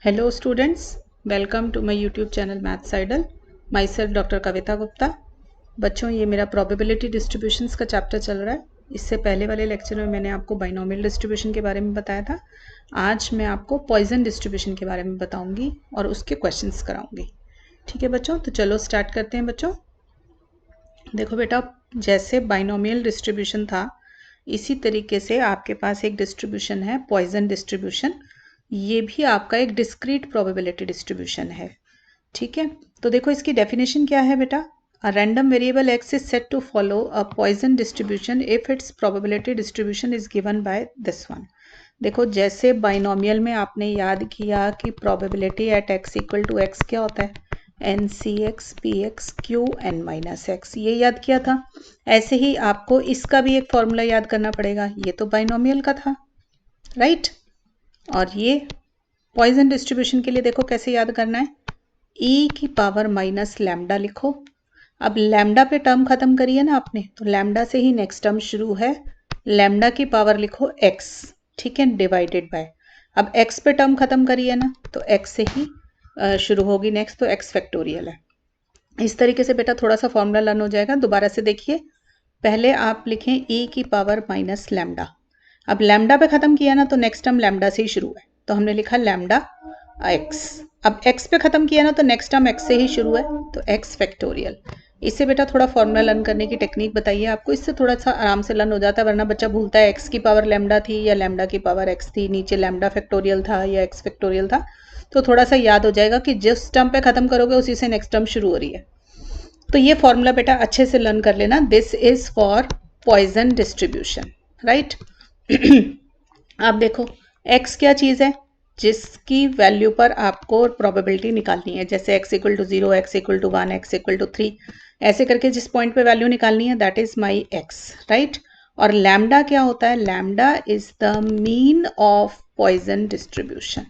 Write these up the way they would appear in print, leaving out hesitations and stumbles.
Hello students, welcome to my YouTube channel Maths Idol. Myself Dr. कविता गुप्ता. बच्चों ये मेरा probability distributions का chapter चल रहा है. इससे पहले वाले लेक्चर में मैंने आपको बाइनोमियल डिस्ट्रीब्यूशन के बारे में बताया था. आज मैं आपको पॉइजन डिस्ट्रीब्यूशन के बारे में बताऊंगी और उसके क्वेश्चंस कराऊंगी. ठीक है बच्चों, तो चलो स्टार्ट करते हैं बच्चों. देखो बेटा, जैसे बाइनोमियल डिस्ट्रीब्यूशन था इसी तरीके से आपके पास एक डिस्ट्रीब्यूशन है पॉइजन डिस्ट्रीब्यूशन. ये भी आपका एक डिस्क्रीट प्रोबेबिलिटी डिस्ट्रीब्यूशन है. ठीक है, तो देखो इसकी डेफिनेशन क्या है बेटा. A random variable X is set to follow a poisson distribution if its probability distribution is given by this one. देखो जैसे बाइनोमियल में आपने याद किया कि probability at X equal to X क्या होता है, N C X P X Q N minus X, ये याद किया था. ऐसे ही आपको इसका भी एक फॉर्मूला याद करना पड़ेगा. ये तो बाइनोमियल का था, राइट. और ये पॉइजन डिस्ट्रीब्यूशन के लिए देखो कैसे याद करना है. ई की पावर माइनस लैम्डा लिखो. अब लैम्डा पे टर्म खत्म करिए ना आपने, तो लैम्डा से ही नेक्स्ट टर्म शुरू है. लैम्डा की पावर लिखो एक्स, ठीक है, डिवाइडेड बाय. अब एक्स पे टर्म खत्म करिए ना, तो एक्स से ही शुरू होगी नेक्स्ट, तो एक्स फैक्टोरियल है. इस तरीके से बेटा थोड़ा सा फॉर्मूला लर्न हो जाएगा. दोबारा से देखिए, पहले आप लिखें ई की पावर माइनस लैम्डा. अब लैम्डा पे खत्म किया ना, तो नेक्स्ट टर्म लैम्डा से ही शुरू है, तो हमने लिखा लैम्डा एक्स. अब एक्स पे खत्म किया ना, तो नेक्स्ट टर्म एक्स से ही शुरू है, तो एक्स फैक्टोरियल. इससे बेटा थोड़ा फॉर्मूला लर्न करने की टेक्निक बताइए आपको, इससे थोड़ा सा आराम से लर्न हो जाता है. वरना बच्चा भूलता है एक्स की पावर लैम्डा थी या लैम्डा की पावर एक्स थी, नीचे लैम्डा फैक्टोरियल था या एक्स फैक्टोरियल था. तो थोड़ा सा याद हो जाएगा कि जिस टर्म पे खत्म करोगे उसी से नेक्स्ट टर्म शुरू हो रही है. तो ये फॉर्मूला बेटा अच्छे से लर्न कर लेना. This is for Poisson distribution, right. अब देखो x क्या चीज़ है जिसकी वैल्यू पर आपको प्रोबेबिलिटी निकालनी है. जैसे x equal to 0, x equal to 1, x equal to 3, ऐसे करके जिस पॉइंट पे वैल्यू निकालनी है that is my x, right. और लैम्डा क्या होता है, lambda is the mean of poisson distribution.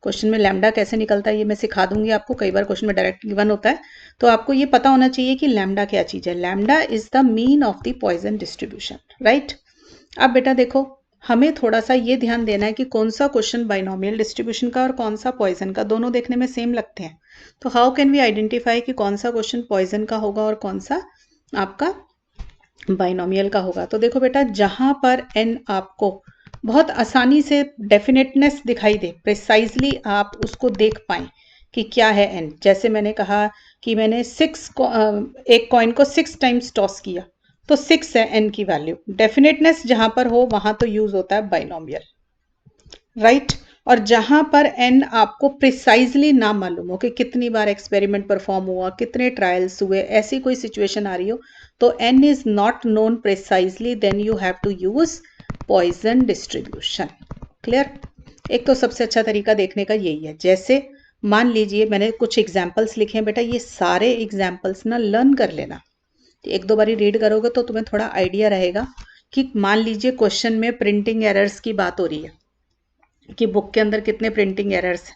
Question में लैम्डा कैसे निकलता है ये मैं सिखा दूंगी आपको. कई बार क्वेश्चन में डायरेक्ट गिवन होता है, तो आपको ये पता होना चाहिए कि लैम्डा क्या चीज़ है. Lambda is the mean of the Poisson distribution, right. अब बेटा देखो, हमें थोड़ा सा ये ध्यान देना है कि कौन सा क्वेश्चन बाइनोमियल डिस्ट्रीब्यूशन का और कौन सा पॉइजन का. दोनों देखने में सेम लगते हैं, तो हाउ कैन वी आइडेंटिफाई कि कौन सा क्वेश्चन पॉइजन का होगा और कौन सा आपका बाइनोमियल का होगा. तो देखो बेटा, जहां पर एन आपको बहुत आसानी से डेफिनेटनेस दिखाई दे, प्रिसाइजली आप उसको देख पाएं कि क्या है एन. जैसे मैंने कहा कि मैंने एक कॉइन को 6 टाइम्स टॉस किया, तो 6 है एन की वैल्यू. डेफिनेटनेस जहां पर हो वहां तो यूज होता है बाइनोमियल, राइट. और जहां पर एन आपको प्रिसाइजली ना मालूम हो कि कितनी बार एक्सपेरिमेंट परफॉर्म हुआ, कितने ट्रायल्स हुए, ऐसी कोई सिचुएशन आ रही हो, तो N is not known precisely, then you have to use poisson distribution. Clear. एक तो सबसे अच्छा तरीका देखने का यही है. जैसे मान लीजिए मैंने कुछ एग्जाम्पल्स लिखे हैं बेटा, ये सारे एग्जाम्पल्स ना लर्न कर लेना. एक दो बारी रीड करोगे तो तुम्हें थोड़ा आइडिया रहेगा कि मान लीजिए क्वेश्चन में प्रिंटिंग एरर्स की बात हो रही है कि बुक के अंदर कितने प्रिंटिंग एरर्स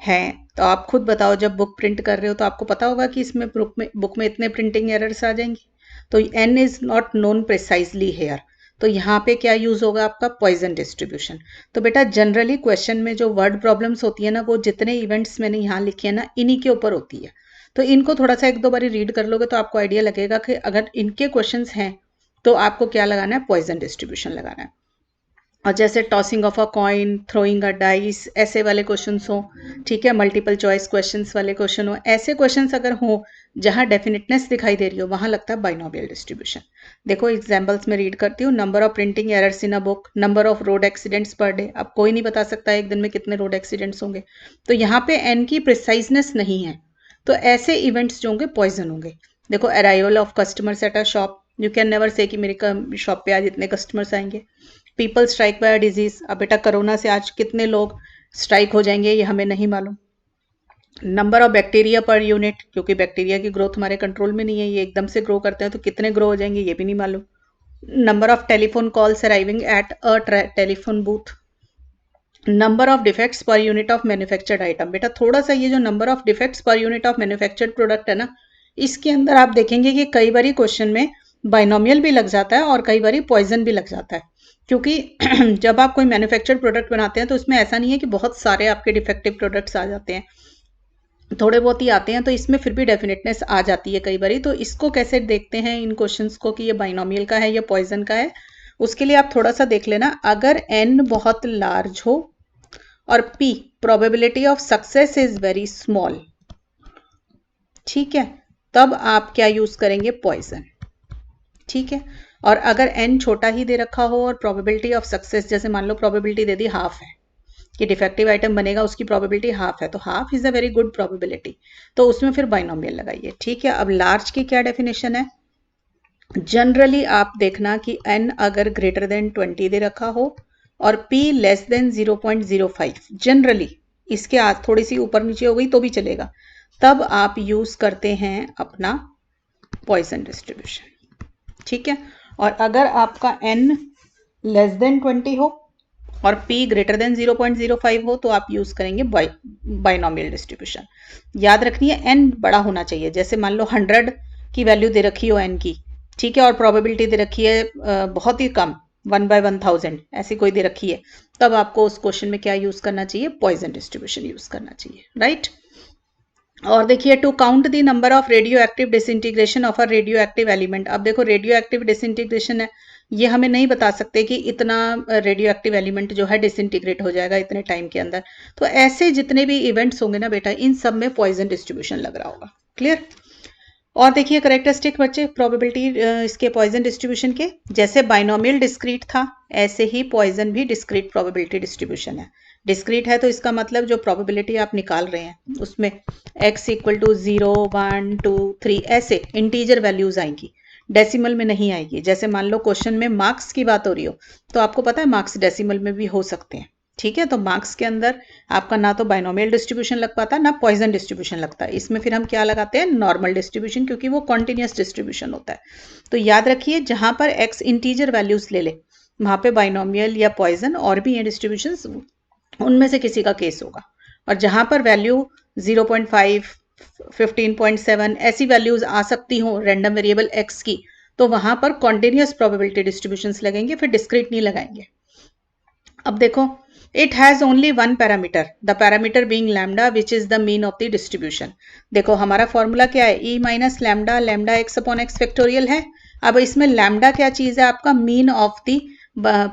हैं. तो आप खुद बताओ, जब बुक प्रिंट कर रहे हो तो आपको पता होगा कि इसमें बुक में इतने प्रिंटिंग एरर्स आ जाएंगी. तो N is not known precisely here, तो यहाँ पे क्या यूज होगा आपका पॉइजन डिस्ट्रीब्यूशन. तो बेटा जनरली क्वेश्चन में जो वर्ड प्रॉब्लम्स होती है ना, वो जितने इवेंट्स मैंने यहाँ लिखे हैं ना, इन्हीं के ऊपर होती है. तो इनको थोड़ा सा एक दो बारी रीड कर लोगे तो आपको आइडिया लगेगा कि अगर इनके क्वेश्चंस हैं तो आपको क्या लगाना है, पॉइजन डिस्ट्रीब्यूशन लगाना है. और जैसे tossing of a coin, throwing a dice, ऐसे वाले क्वेश्चंस हो, ठीक है, मल्टीपल चॉइस क्वेश्चंस वाले क्वेश्चन हो, ऐसे क्वेश्चंस अगर हो जहां डेफिनेटनेस दिखाई दे रही हो, वहां लगता है बाइनोमियल डिस्ट्रीब्यूशन. देखो एग्जांपल्स में रीड करती हूँ. Number of printing errors in a book, number of road accidents per day. अब कोई नहीं बता सकता एक दिन में कितने रोड एक्सीडेंट्स होंगे, तो यहाँ पे एन की प्रिसाइजनेस नहीं है, तो ऐसे इवेंट्स जो होंगे पॉइजन होंगे. देखो arrival of customers at a shop, you can never say कि मेरी शॉप पे आज इतने कस्टमर्स आएंगे. पीपल स्ट्राइक बाय डिजीज, अब बेटा कोरोना से आज कितने लोग स्ट्राइक हो जाएंगे ये हमें नहीं मालूम. Number of bacteria per unit, क्योंकि बैक्टीरिया की ग्रोथ हमारे कंट्रोल में नहीं है, ये एकदम से ग्रो करते हैं, तो कितने ग्रो हो जाएंगे ये भी नहीं मालूम. Number of telephone calls arriving at a telephone booth. Number of defects per unit of manufactured item. बेटा थोड़ा सा ये जो number of defects per unit of manufactured product है ना, इसके अंदर आप देखेंगे कि कई बारी क्वेश्चन में बाइनोमियल भी लग जाता है और कई बारी पॉइजन भी लग जाता है. क्योंकि जब आप कोई मैन्युफैक्चर्ड प्रोडक्ट बनाते हैं तो उसमें ऐसा नहीं है कि बहुत सारे आपके डिफेक्टिव प्रोडक्ट्स आ जाते हैं, थोड़े बहुत ही आते हैं, तो इसमें फिर भी डेफिनेटनेस आ जाती है कई बारी। तो इसको कैसे देखते हैं इन क्वेश्चंस को कि ये बाइनोमियल का है या पॉइजन का है, उसके लिए आप थोड़ा सा देख लेना। अगर n बहुत लार्ज हो और p probability of success is very small, ठीक है, तब आप क्या यूज करेंगे, पॉइजन, ठीक है। और अगर n छोटा ही दे रखा हो और प्रोबेबिलिटी ऑफ सक्सेस, जैसे मान लो प्रोबेबिलिटी दे दी हाफ है कि डिफेक्टिव आइटम बनेगा, उसकी प्रोबेबिलिटी हाफ है, तो half is a very good probability, तो उसमें फिर बाइनोमियल लगाइए, ठीक है। अब लार्ज की क्या डेफिनेशन है, जनरली आप देखना कि n अगर ग्रेटर देन 20 दे रखा हो और p लेस देन 0.05, जनरली इसके आज थोड़ी सी ऊपर नीचे हो गई तो भी चलेगा, तब आप यूज करते हैं अपना पॉइजन डिस्ट्रीब्यूशन, ठीक है। और अगर आपका n लेस देन 20 हो और p ग्रेटर देन 0.05 हो तो आप यूज करेंगे बाइनोमियल डिस्ट्रीब्यूशन। याद रखनी है n बड़ा होना चाहिए, जैसे मान लो 100 की वैल्यू दे रखी हो n की, ठीक है, और प्रोबेबिलिटी दे रखी है बहुत ही कम 1/1000 ऐसी कोई दे रखी है, तब आपको उस क्वेश्चन में क्या यूज करना चाहिए, पॉइजन डिस्ट्रीब्यूशन यूज करना चाहिए, राइट। और देखिए, to count the number of radio active disintegration of a radio active element. अब देखो रेडियो एक्टिव डिसइंटीग्रेशन है, ये हमें नहीं बता सकते कि इतना रेडियो एक्टिव एलिमेंट जो है डिसइंटीग्रेट हो जाएगा इतने टाइम के अंदर, तो ऐसे जितने भी इवेंट्स होंगे ना बेटा, इन सब में पॉइजन डिस्ट्रीब्यूशन लग रहा होगा, क्लियर। और देखिए करेक्टरिस्टिक बच्चे प्रोबेबिलिटी इसके पॉइजन डिस्ट्रीब्यूशन के, जैसे बाइनोमियल डिस्क्रीट था ऐसे ही पॉइजन भी डिस्क्रीट प्रोबेबिलिटी डिस्ट्रीब्यूशन है। डिस्क्रीट है तो इसका मतलब जो प्रोबेबिलिटी आप निकाल रहे हैं उसमें x इक्वल टू 0, 1, 2, 3 ऐसे इंटीजर वैल्यूज आएंगी, डेसिमल में नहीं आएगी। जैसे मान लो क्वेश्चन में मार्क्स की बात हो रही हो तो आपको पता है मार्क्स डेसिमल में भी हो सकते हैं, ठीक है। तो मार्क्स के अंदर आपका ना तो बाइनोमियल डिस्ट्रीब्यूशन लग पाता ना पॉइजन डिस्ट्रीब्यूशन लगता है, इसमें फिर हम क्या लगाते हैं, नॉर्मल डिस्ट्रीब्यूशन, क्योंकि वो कॉन्टिन्यूस डिस्ट्रीब्यूशन होता है। तो याद रखिए जहां पर x इंटीजर वैल्यूज ले ले वहां पे बाइनोमियल या पॉइजन और भी ये डिस्ट्रीब्यूशन उनमें से किसी का केस होगा। और जहां पर वैल्यू 0.5, 15.7 ऐसी वैल्यूज आ सकती हो रैंडम वेरिएबल x की, तो वहां पर कॉन्टिन्यूस प्रोबेबिलिटी डिस्ट्रीब्यूशंस लगेंगे, फिर डिस्क्रीट नहीं लगाएंगे। अब देखो, it has only one parameter, the parameter being lambda which is the mean of the distribution। देखो हमारा फॉर्मूला क्या है, e minus lambda, lambda x upon x factorial है। अब इसमें लैम्डा क्या चीज है, आपका mean of the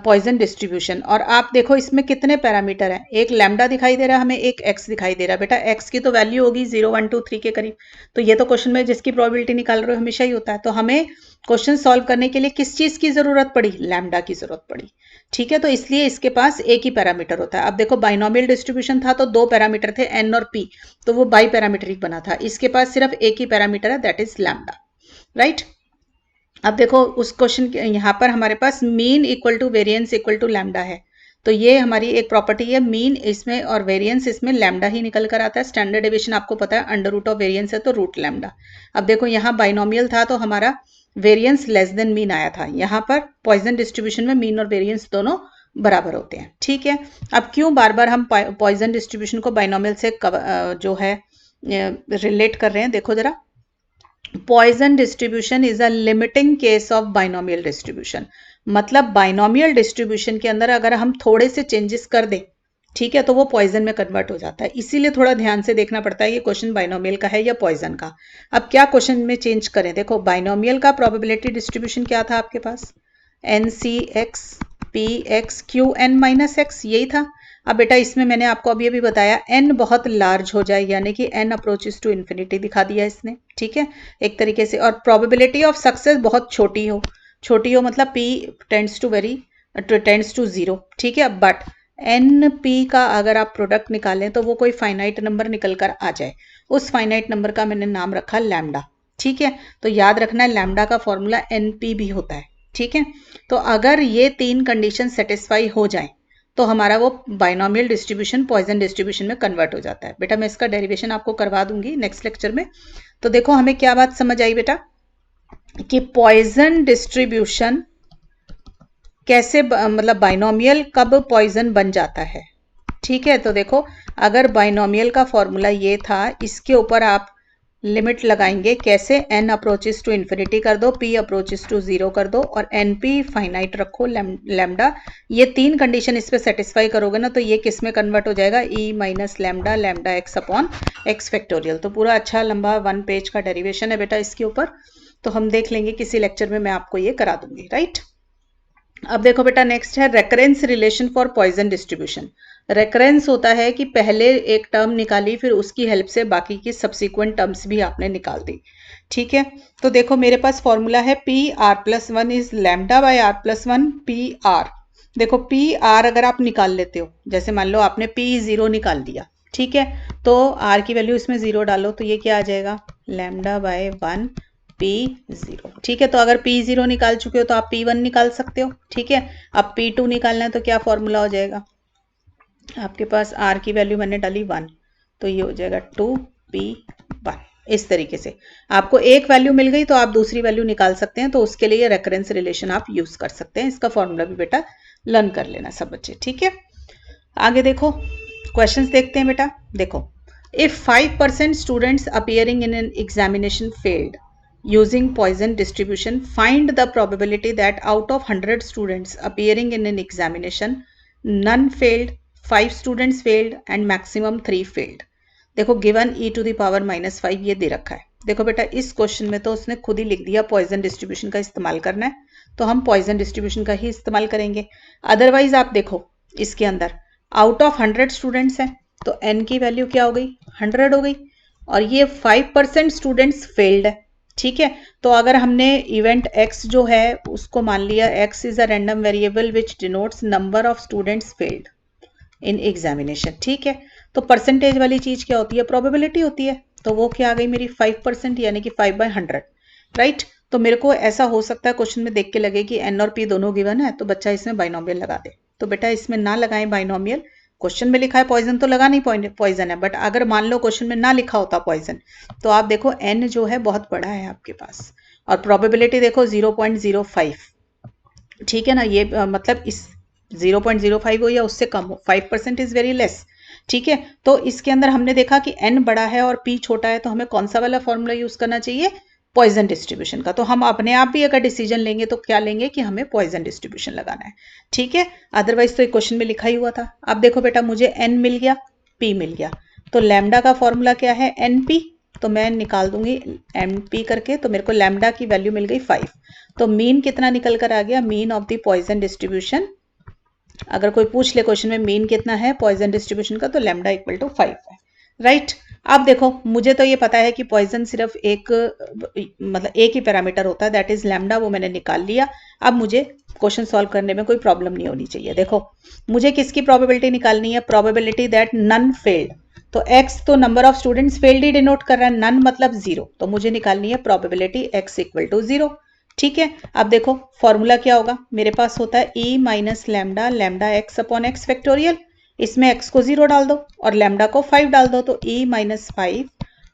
Poisson distribution. और आप देखो इसमें कितने पैरामीटर हैं, एक लैम्डा दिखाई दे रहा है हमें, एक x दिखाई दे रहा है। बेटा x की तो वैल्यू होगी 0, 1, 2, 3 के करीब, तो ये तो क्वेश्चन में जिसकी प्रोबेबिलिटी निकाल रहे हो हमेशा ही होता है। तो हमें क्वेश्चन सॉल्व करने के लिए किस चीज की जरूरत पड़ी, लैम्डा की जरूरत पड़ी, ठीक है। तो इसलिए इसके पास एक ही पैरामीटर होता है। अब देखो बाइनोमियल डिस्ट्रीब्यूशन था तो दो पैरामीटर थे n और p, तो वो बाई पैरामीटरिक बना था। इसके पास सिर्फ एक ही पैरामीटर है, दैट इज लैम्डा, राइट। अब देखो उस क्वेश्चन यहाँ पर हमारे पास mean equal to variance equal to lambda है, तो ये हमारी एक प्रॉपर्टी है, मीन इसमें और वेरिएंस इसमें लैम्डा ही निकल कर आता है। स्टैंडर्ड डेविएशन आपको पता है अंडर रूट ऑफ वेरिएंस है तो रूट लैम्डा। अब देखो यहाँ बाइनोमियल था तो हमारा वेरिएंस लेस देन मीन आया था, यहाँ पर पॉइजन डिस्ट्रीब्यूशन में मीन और वेरिएंस दोनों बराबर होते हैं, ठीक है। अब क्यों बार बार हम पॉइजन डिस्ट्रीब्यूशन को बाइनोमियल से जो है रिलेट कर रहे हैं, देखो जरा, Poisson distribution is a limiting case of binomial distribution. मतलब बाइनोमियल डिस्ट्रीब्यूशन के अंदर अगर हम थोड़े से चेंजेस कर दें, ठीक है, तो वो पॉइजन में कन्वर्ट हो जाता है। इसीलिए थोड़ा ध्यान से देखना पड़ता है ये क्वेश्चन बाइनोमियल का है या पॉइजन का। अब क्या क्वेश्चन में चेंज करें, देखो बाइनोमियल का प्रोबेबिलिटी डिस्ट्रीब्यूशन क्या था आपके पास, NC(x) PX(Q(n - x), यही था। अब बेटा इसमें मैंने आपको अभी बताया n बहुत लार्ज हो जाए, यानी कि n अप्रोचेस टू इन्फिनिटी दिखा दिया इसने, ठीक है, एक तरीके से। और प्रोबेबिलिटी ऑफ सक्सेस बहुत छोटी हो, छोटी हो मतलब p टेंड्स टू 0, ठीक है। बट NP का अगर आप प्रोडक्ट निकालें तो वो कोई फाइनाइट नंबर निकल कर आ जाए, उस फाइनाइट नंबर का मैंने नाम रखा लैम्डा, ठीक है। तो याद रखना है लैम्डा का फॉर्मूला NP भी होता है, ठीक है। तो अगर ये तीन कंडीशन सेटिस्फाई हो जाए तो हमारा वो बाइनोमियल डिस्ट्रीब्यूशन पॉइजन डिस्ट्रीब्यूशन में कन्वर्ट हो जाता है। बेटा मैं इसका डेरिवेशन आपको करवा दूंगी नेक्स्ट लेक्चर में। तो देखो हमें क्या बात समझ आई बेटा, कि पॉइजन डिस्ट्रीब्यूशन कैसे मतलब बाइनोमियल कब पॉइजन बन जाता है, ठीक है। तो देखो अगर बाइनोमियल का फॉर्मूला ये था, इसके ऊपर आप लिमिट लगाएंगे कैसे, n अप्रोचेस टू इन्फिनिटी कर दो, p अप्रोचेस टू 0 कर दो और np फाइनाइट रखो लैम्डा। ये तीन कंडीशन इस पे सेटिस्फाई करोगे ना तो ये किस में कन्वर्ट हो जाएगा, e minus lambda lambda x upon x factorial. तो पूरा अच्छा लंबा 1 पेज का डेरिवेशन है बेटा इसके ऊपर, तो हम देख लेंगे किसी लेक्चर में मैं आपको ये करा दूंगी, राइट। अब देखो बेटा नेक्स्ट है recurrence relation for Poisson distribution. Recurrence होता है कि पहले एक टर्म निकाली फिर उसकी हेल्प से बाकी की सब्सिक्वेंट टर्म्स भी आपने निकाल दी, ठीक है। तो देखो मेरे पास फॉर्मूला है P R plus one is lambda by R plus one P R. देखो पी आर अगर आप निकाल लेते हो, जैसे मान लो आपने पी 0 निकाल दिया, ठीक है, तो आर की वैल्यू इसमें 0 डालो तो ये क्या आ जाएगा, लैम्डा बाय 1 P0, ठीक है। तो अगर P0 निकाल चुके हो तो आप P1 निकाल सकते हो, ठीक है। अब P2 निकालना है तो क्या फॉर्मूला हो जाएगा, आपके पास R की वैल्यू मैंने डाली 1 तो ये हो जाएगा 2P1। इस तरीके से आपको एक वैल्यू मिल गई तो आप दूसरी वैल्यू निकाल सकते हैं, तो उसके लिए रेफरेंस रिलेशन आप यूज कर सकते हैं। इसका फॉर्मूला भी बेटा लर्न कर लेना सब बच्चे, ठीक है। आगे देखो क्वेश्चंस देखते हैं बेटा। देखो if 5% students appearing in an examination failed using Poisson distribution, find the probability that out of 100 students appearing in an examination, none failed, 5 students failed and maximum 3 failed. देखो given e to the power -5 ये दे रखा है। देखो बेटा इस question में तो उसने खुद ही लिख दिया पॉइजन डिस्ट्रीब्यूशन का इस्तेमाल करना है, तो हम पॉइजन डिस्ट्रीब्यूशन का ही इस्तेमाल करेंगे। अदरवाइज आप देखो इसके अंदर आउट ऑफ 100 स्टूडेंट्स हैं तो n की वैल्यू क्या हो गई, 100 हो गई, और ये 5% स्टूडेंट्स फेल्ड है, ठीक है। तो अगर हमने इवेंट x जो है उसको मान लिया x is a random variable which denotes number of students failed in examination, ठीक है। तो परसेंटेज वाली चीज क्या होती है, प्रोबेबिलिटी होती है, तो वो क्या आ गई मेरी 5% यानी कि 5/100, राइट। तो मेरे को ऐसा हो सकता है क्वेश्चन में देख के लगे कि n और p दोनों गिवन है तो बच्चा इसमें बाइनोमियल लगा दे, तो बेटा इसमें ना लगाएं बाइनोमियल। क्वेश्चन में लिखा है पॉइजन तो लगा नहीं पॉइजन है, बट अगर मान लो क्वेश्चन में ना लिखा होता पॉइजन तो आप देखो n जो है बहुत बड़ा है आपके पास और प्रोबेबिलिटी देखो 0.05, ठीक है ना। ये मतलब इस 0.05 हो या उससे कम हो, 5% इज वेरी लेस, ठीक है। तो इसके अंदर हमने देखा कि n बड़ा है और p छोटा है, तो हमें कौन सा वाला फॉर्मूला यूज करना चाहिए, पॉइजन डिस्ट्रीब्यूशन का। तो हम अपने आप भी अगर डिसीजन लेंगे तो क्या लेंगे कि हमें पॉइजन डिस्ट्रीब्यूशन लगाना है, ठीक है। अदरवाइज तो एक क्वेश्चन में लिखा ही हुआ था। अब देखो बेटा मुझे n मिल गया, p मिल गया, तो लैम्डा का फॉर्मूला क्या है, np, तो मैं निकाल दूंगी np करके, तो मेरे को लैम्डा की वैल्यू मिल गई 5। तो मीन कितना निकल कर आ गया, mean of the Poisson distribution. अगर कोई पूछ ले क्वेश्चन में मीन कितना है पॉइजन डिस्ट्रीब्यूशन का, तो लैम्डा इक्वल टू 5 है, राइट। अब देखो मुझे तो ये पता है कि पॉइजन सिर्फ एक मतलब एक ही पैरामीटर होता है, दैट इज लैम्डा, वो मैंने निकाल लिया। अब मुझे क्वेश्चन सॉल्व करने में कोई प्रॉब्लम नहीं होनी चाहिए। देखो मुझे किसकी प्रोबेबिलिटी निकालनी है, प्रोबेबिलिटी दैट नन फेल्ड, तो x तो number of students failed he denote कर रहा है, नन मतलब 0, तो मुझे निकालनी है प्रोबेबिलिटी x इक्वल टू 0, ठीक है। अब देखो फॉर्मूला क्या होगा, मेरे पास होता है e minus lambda lambda x upon x factorial, इसमें x को 0 डाल दो और लैम्डा को 5 डाल दो, तो e minus 5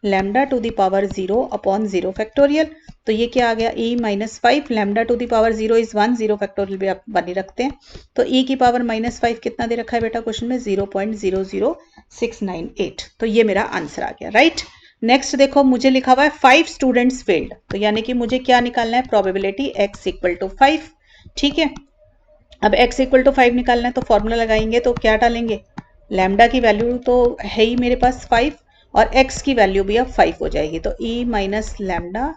lambda to the power 0 upon 0 factorial. तो ये क्या आ गया, e minus 5 lambda to the power 0 is 1, 0 factorial भी आप बनी रखते हैं, तो e की पावर -5 कितना दे रखा है बेटा क्वेश्चन में, 0.00698, तो ये मेरा आंसर आ गया, राइट। नेक्स्ट देखो मुझे लिखा हुआ है 5 स्टूडेंट्स फेल्ड, तो यानी कि मुझे क्या निकालना है, प्रोबेबिलिटी x इक्वल टू 5, ठीक है। अब x इक्वल टू 5 निकालना है तो फॉर्मूला लगाएंगे, तो क्या डालेंगे, लैम्डा की वैल्यू तो है ही मेरे पास 5 और x की वैल्यू भी अब 5 हो जाएगी, तो e माइनस लैम्डा,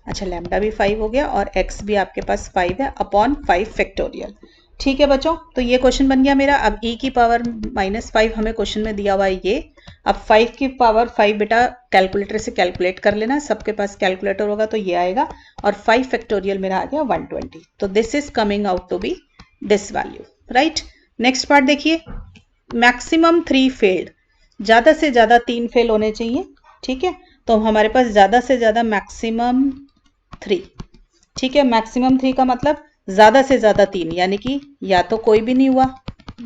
अच्छा लैम्डा भी 5 हो गया और x भी आपके पास 5 है अपॉन 5 फैक्टोरियल, ठीक है बच्चों। तो ये क्वेश्चन बन गया मेरा। अब e की पावर -5 हमें क्वेश्चन में दिया हुआ है ये, अब 5 की पावर 5 बेटा कैलकुलेटर से कैलकुलेट कर लेना, सबके पास कैलकुलेटर होगा तो ये आएगा, और 5 फैक्टोरियल मेरा आ गया 120, तो this is coming out to be this value, right. Next part देखिए, मैक्सिमम 3 फेल्ड, ज्यादा से ज्यादा 3 फेल होने चाहिए, ठीक है। तो हमारे पास ज्यादा से ज्यादा मैक्सिमम 3, ठीक है। मैक्सिमम 3 का मतलब ज्यादा से ज्यादा 3, यानी कि या तो कोई भी नहीं हुआ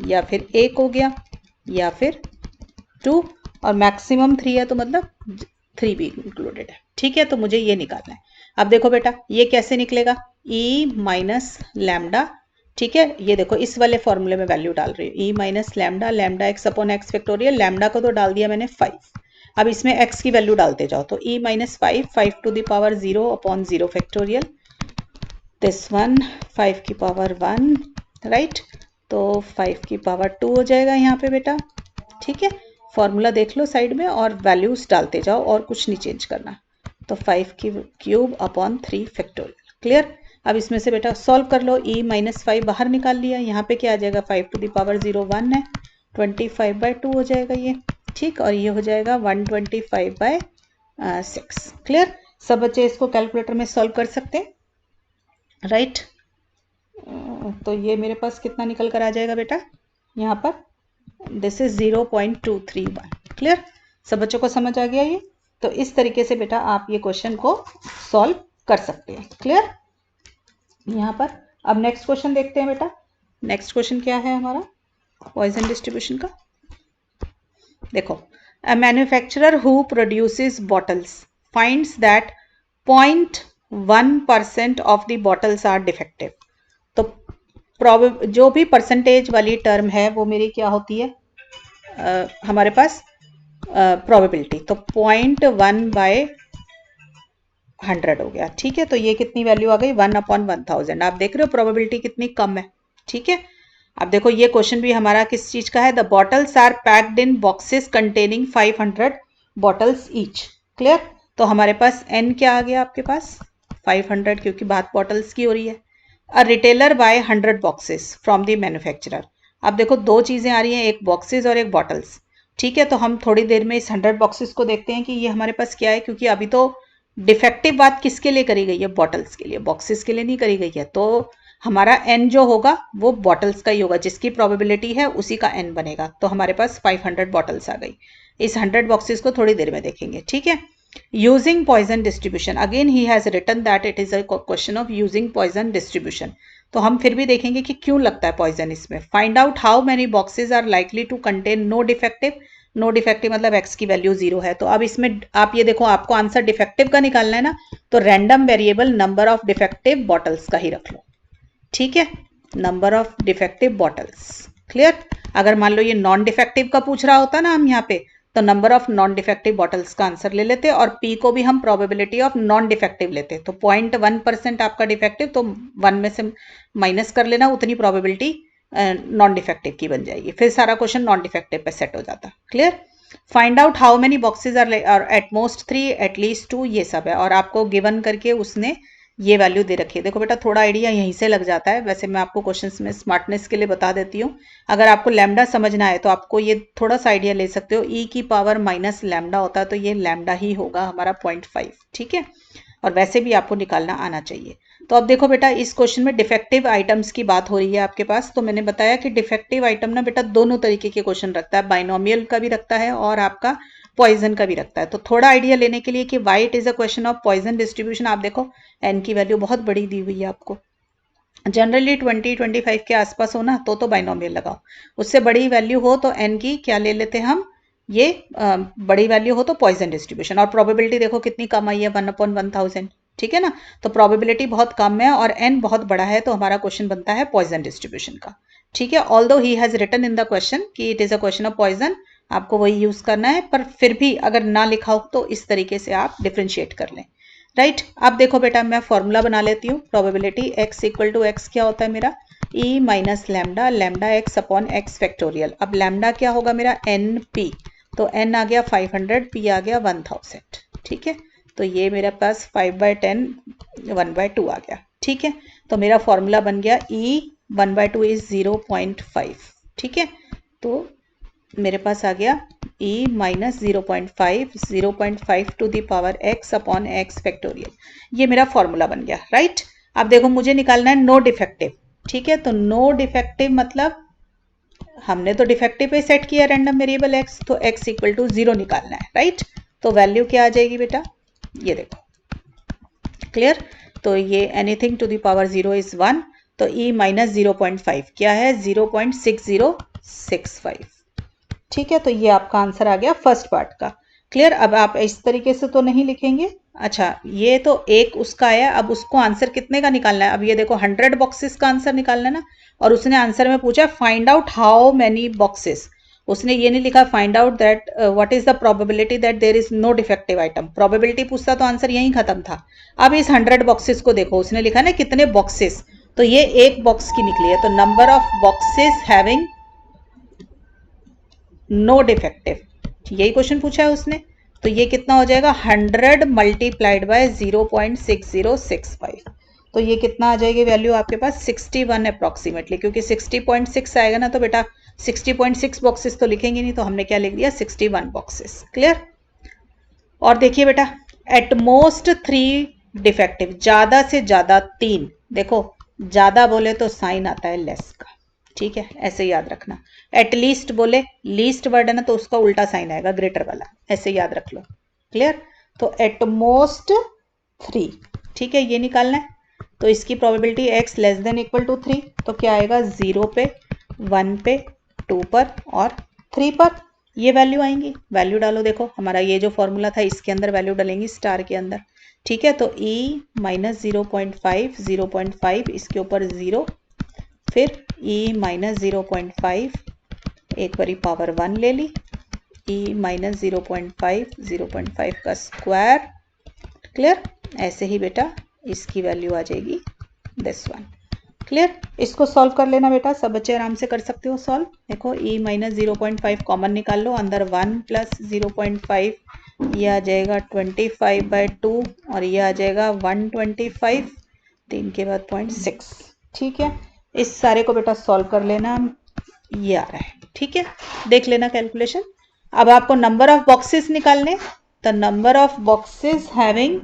या फिर 1 हो गया या फिर 2, और मैक्सिमम 3 है तो मतलब 3 भी इंक्लूडेड है, ठीक है। तो मुझे ये निकालना है। अब देखो बेटा ये कैसे निकलेगा, e माइनस लैम्डा, ठीक है। ये देखो इस वाले फॉर्मूले में वैल्यू डाल रही हूँ, e minus lambda lambda x upon x factorial, lambda को तो डाल दिया मैंने 5, अब इसमें x की वैल्यू डालते जाओ, तो e minus 5 to the power 0 upon 0 factorial, this one 5 की पावर 1, राइट, तो 5 की पावर 2 हो जाएगा यहाँ पे बेटा। ठीक है, फॉर्मूला देख लो साइड में और वैल्यूज डालते जाओ और कुछ नहीं चेंज करना। तो 5 की क्यूब अपॉन 3 फैक्टोरियल। क्लियर। अब इसमें से बेटा सॉल्व कर लो, e माइनस 5 बाहर निकाल लिया, यहाँ पे क्या आ जाएगा 5 टू द पावर 0 1 है, 25/2 हो जाएगा ये। ठीक, और ये हो जाएगा 125/6। क्लियर। सब बच्चे इसको कैलकुलेटर में सॉल्व कर सकते हैं, राइट। तो ये मेरे पास कितना निकल कर आ जाएगा बेटा यहाँ पर, दिस इज 0.231। क्लियर। सब बच्चों को समझ आ गया ये। तो इस तरीके से बेटा आप ये क्वेश्चन को सॉल्व कर सकते हैं। क्लियर यहाँ पर। अब नेक्स्ट क्वेश्चन देखते हैं बेटा। नेक्स्ट क्वेश्चन क्या है हमारा पॉइजन डिस्ट्रीब्यूशन का। देखो, a manufacturer who produces bottles finds that 0.1% of the bottles are defective. तो जो भी परसेंटेज वाली टर्म है वो मेरी क्या होती है, हमारे पास प्रोबेबिलिटी। तो 0.1/100 हो गया। ठीक है, तो ये कितनी वैल्यू आ गई 1/1000। आप देख रहे हो प्रोबेबिलिटी कितनी कम है। ठीक है, अब देखो ये क्वेश्चन भी हमारा किस चीज का है, the bottles are packed in boxes containing 500 bottles each. Clear. तो हमारे पास n क्या आ गया आपके पास 500, क्योंकि बात बॉटल्स की हो रही है। A retailer buy 100 boxes from the manufacturer. अब देखो दो चीजें आ रही हैं, एक बॉक्सेस और एक बॉटल्स। ठीक है, तो हम थोड़ी देर में इस 100 बॉक्सेस को देखते हैं कि ये हमारे पास क्या है, क्योंकि अभी तो डिफेक्टिव बात किसके लिए करी गई है, बॉटल्स के लिए, बॉक्सेस के लिए नहीं करी गई है। तो हमारा n जो होगा वो बॉटल्स का ही होगा, जिसकी प्रोबेबिलिटी है उसी का n बनेगा। तो हमारे पास 500 बॉटल्स आ गई। इस 100 बॉक्सेस को थोड़ी देर में देखेंगे। ठीक है, using poisson distribution, again he has written that it is a question of using poisson distribution. तो हम फिर भी देखेंगे कि क्यों लगता है पॉइजन इसमें। Find out how many boxes are likely to contain no defective. No defective मतलब x की वैल्यू 0 है। तो अब इसमें आप ये देखो, आपको आंसर डिफेक्टिव का निकालना है ना, तो random variable number of defective bottles का ही रख लो। ठीक है, number of defective bottles. Clear. अगर मान लो ये नॉन डिफेक्टिव का पूछ रहा होता ना हम यहाँ पे, तो number of non defective bottles का आंसर ले लेते और p को भी हम प्रोबेबिलिटी ऑफ नॉन डिफेक्टिव लेते। तो 0.1% आपका डिफेक्टिव, तो 1 में से माइनस कर लेना, उतनी प्रोबेबिलिटी नॉन डिफेक्टिव की बन जाएगी। फिर सारा क्वेश्चन नॉन डिफेक्टिव पे सेट हो जाता। Clear. Find out how many boxes are at most 3 at least 2, ये सब है। और आपको गिवन करके उसने ये वैल्यू दे रखी है। देखो बेटा थोड़ा आइडिया यहीं से लग जाता है। वैसे मैं आपको क्वेश्चंस में स्मार्टनेस के लिए बता देती हूँ। अगर आपको लैम्डा समझना है तो आपको ये थोड़ा सा आइडिया ले सकते हो। e की पावर माइनस लैम्डा होता है, तो ये लैम्डा ही होगा हमारा 0.5। ठीक है, और वैसे भी आपको निकालना आना चाहिए। तो अब देखो बेटा, इस क्वेश्चन में डिफेक्टिव आइटम्स की बात हो रही है आपके पास। तो मैंने बताया कि डिफेक्टिव आइटम ना बेटा दोनों तरीके के क्वेश्चन रखता है, बाइनोमियल का भी रखता है और आपका पॉइजन का भी रखता है। तो थोड़ा आइडिया लेने के लिए कि why it is a question of poisson distribution, आप देखो n की वैल्यू बहुत बड़ी दी हुई है आपको। जनरली 20-25 के आसपास हो ना तो बाइनोमियल लगाओ, उससे बड़ी वैल्यू हो तो n की क्या ले लेते हैं हम, ये बड़ी वैल्यू हो तो पॉइजन डिस्ट्रीब्यूशन। और प्रोबेबिलिटी देखो कितनी कम आई है 1/1000। ठीक है ना, तो प्रोबेबिलिटी बहुत कम है और n बहुत बड़ा है, तो हमारा क्वेश्चन बनता है पॉइजन डिस्ट्रीब्यूशन का। ठीक है, although he has written in the question कि it is a question of Poisson, आपको वही यूज करना है, पर फिर भी अगर ना लिखा हो तो इस तरीके से आप डिफ्रेंशिएट कर लें। राइट। अब देखो बेटा मैं फॉर्मूला बना लेती हूँ। Probability x equal to X क्या होता है मेरा, e minus lambda, lambda x upon x factorial. अब लैम्डा क्या होगा मेरा np, तो n आ गया 500, p आ गया 1000। ठीक है, तो ये मेरे पास 5/10 1/2 आ गया। ठीक है, तो मेरा फॉर्मूला बन गया e 1/2 इज 0.5। ठीक है, तो मेरे पास आ गया e minus 0.5 to the power x upon x factorial. ये मेरा फॉर्मूला बन गया। राइट। अब देखो मुझे निकालना है नो डिफेक्टिव। ठीक है, तो नो डिफेक्टिव मतलब हमने तो डिफेक्टिव पे सेट किया रैंडम वेरिएबल x, तो x इक्वल टू 0 निकालना है। राइट, तो वैल्यू क्या आ जाएगी बेटा, ये देखो। क्लियर। तो ये anything to the power 0 is 1, तो e माइनस 0.5 क्या है 0.6065। ठीक है, तो ये आपका आंसर आ गया फर्स्ट पार्ट का। क्लियर। अब आप इस तरीके से तो नहीं लिखेंगे। अच्छा, ये तो एक उसका आया, अब उसको आंसर कितने का निकालना है। अब ये देखो 100 बॉक्सेस का आंसर निकालना है ना, और उसने आंसर में पूछा find out how many boxes, उसने ये नहीं लिखा find out that what is the probability that there is no defective item. Probability पूछता तो आंसर यहीं खत्म था। अब इस 100 बॉक्सेस को देखो, उसने लिखा ना कितने बॉक्सेस, तो ये एक बॉक्स की निकली है, तो number of boxes having no defective, यही क्वेश्चन पूछा है उसने। तो ये कितना हो जाएगा 100 मल्टीप्लाइड बाय 0.6065, तो ये कितना आ जाएगी वैल्यू आपके पास 61 अप्रॉक्सीमेटली, क्योंकि 60.6 आएगा ना तो बेटा 60.6 बॉक्सेस तो लिखेंगे नहीं, तो हमने क्या लिख दिया 61 बॉक्सेस। क्लियर। और देखिए बेटा एट मोस्ट 3 डिफेक्टिव, ज्यादा से ज्यादा 3, देखो ज्यादा बोले तो साइन आता है लेस का, ठीक है, ऐसे याद रखना। एटलीस्ट बोले, लीस्ट वर्ड है ना तो उसका उल्टा साइन आएगा ग्रेटर वाला, ऐसे याद रख लो। क्लियर। तो एट मोस्ट 3, ठीक है, ये निकालना है। तो इसकी probability x less than equal to 3, तो क्या आएगा 0 पे, 1 पे, 2 पर और 3 पर, ये वैल्यू आएंगी। वैल्यू डालो, देखो हमारा ये जो फॉर्मूला था इसके अंदर वैल्यू डालेंगी स्टार के अंदर, ठीक है। तो e माइनस 0.5, 0.5 इसके ऊपर 0, फिर e माइनस 0.5 एक बारी पावर 1 ले ली, e माइनस 0.5, 0.5 का स्क्वायर। क्लियर। ऐसे ही बेटा इसकी वैल्यू आ जाएगी दिस वन। क्लियर। इसको सॉल्व कर लेना बेटा, सब बच्चे आराम से कर सकते हो सॉल्व। देखो e माइनस 0.5 कॉमन निकाल लो, अंदर 1 प्लस 0.5, ये आ जाएगा 25/2 और ये आ जाएगा 125, 3 के बाद 0.6, ठीक है। इस सारे को बेटा सॉल्व कर लेना, ये आ रहा है, ठीक है, देख लेना कैलकुलेशन। अब आपको नंबर ऑफ बॉक्सेस निकालने, the number of boxes having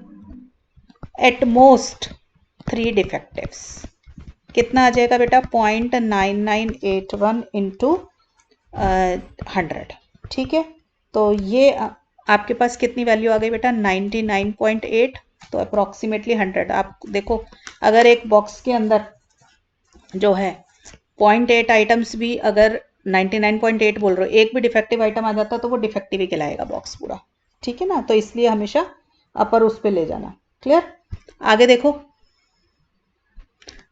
eight most 3 डिफेक्टिव्स, कितना आ जाएगा बेटा 0.9981 इंटू 100, ठीक है। तो ये आपके पास कितनी वैल्यू आ गई बेटा 99.8, तो अप्रोक्सीमेटली 100। आप देखो अगर एक बॉक्स के अंदर जो है 0.8 आइटम्स भी अगर 99.8 बोल रहे हो, एक भी डिफेक्टिव आइटम आ जाता तो वो डिफेक्टिव ही कहलाएगा बॉक्स पूरा, ठीक है ना। तो इसलिए हमेशा अपर उस पे ले जाना। क्लियर। आगे देखो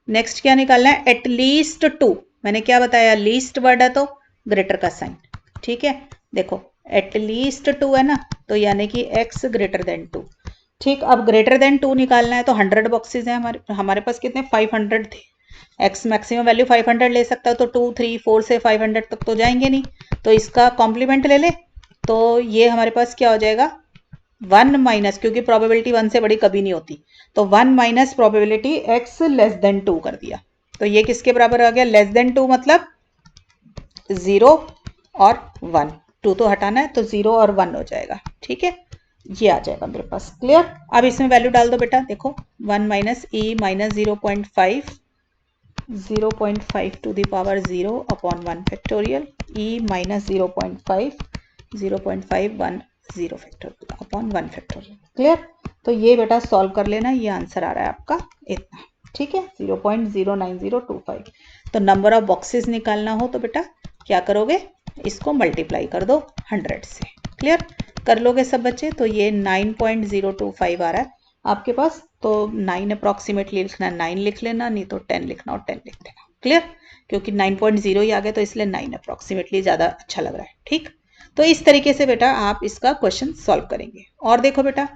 नेक्स्ट क्या निकालना है, एटलीस्ट 2। मैंने क्या बताया, लीस्ट वर्ड है तो ग्रेटर का साइन, ठीक है। देखो एटलीस्ट 2 है ना, तो यानी कि x ग्रेटर देन 2, ठीक। अब ग्रेटर देन 2 निकालना है तो 100 बॉक्सेस हैं हमारे पास कितने 500 थे, x मैक्सिमम वैल्यू 500 ले सकता है, तो 2 3 4 से 500 तक तो जाएंगे नहीं, तो इसका कॉम्प्लीमेंट ले ले, तो ये हमारे पास क्या हो जाएगा 1 माइनस, क्योंकि प्रोबेबिलिटी 1 से बड़ी कभी नहीं होती, तो 1 minus probability x less then 2 कर दिया, तो ये किसके बराबर आ गया, लेस देन 2 मतलब 0 और 1, 2 तो हटाना है तो 0 और 1 हो जाएगा, ठीक है, ये आ जाएगा मेरे पास। क्लियर। अब इसमें वैल्यू डाल दो बेटा, देखो 1 minus e minus 0.5, 0.5 to the power 0 upon 1 factorial, e minus 0.5, 0.5 1 0 factorial upon 1 factorial. Clear. तो ये बेटा सॉल्व कर लेना, ये आंसर आ रहा है आपका इतना, ठीक है 0.09025। तो नंबर ऑफ बॉक्सेस निकालना हो तो बेटा क्या करोगे, इसको मल्टीप्लाई कर दो 100 से। क्लियर कर लोगे सब बच्चे, तो ये 9.025 आ रहा है आपके पास, तो 9 अप्रॉक्सीमेटली लिखना 9 लिख लेना, नहीं तो 10 लिखना और 10 लिख देना। क्लियर। क्योंकि 9.0 ही आ गया तो इसलिए 9 अप्रॉक्सीमेटली ज़्यादा अच्छा लग रहा है, ठीक। तो इस तरीके से बेटा आप इसका क्वेश्चन सॉल्व करेंगे। और देखो बेटा,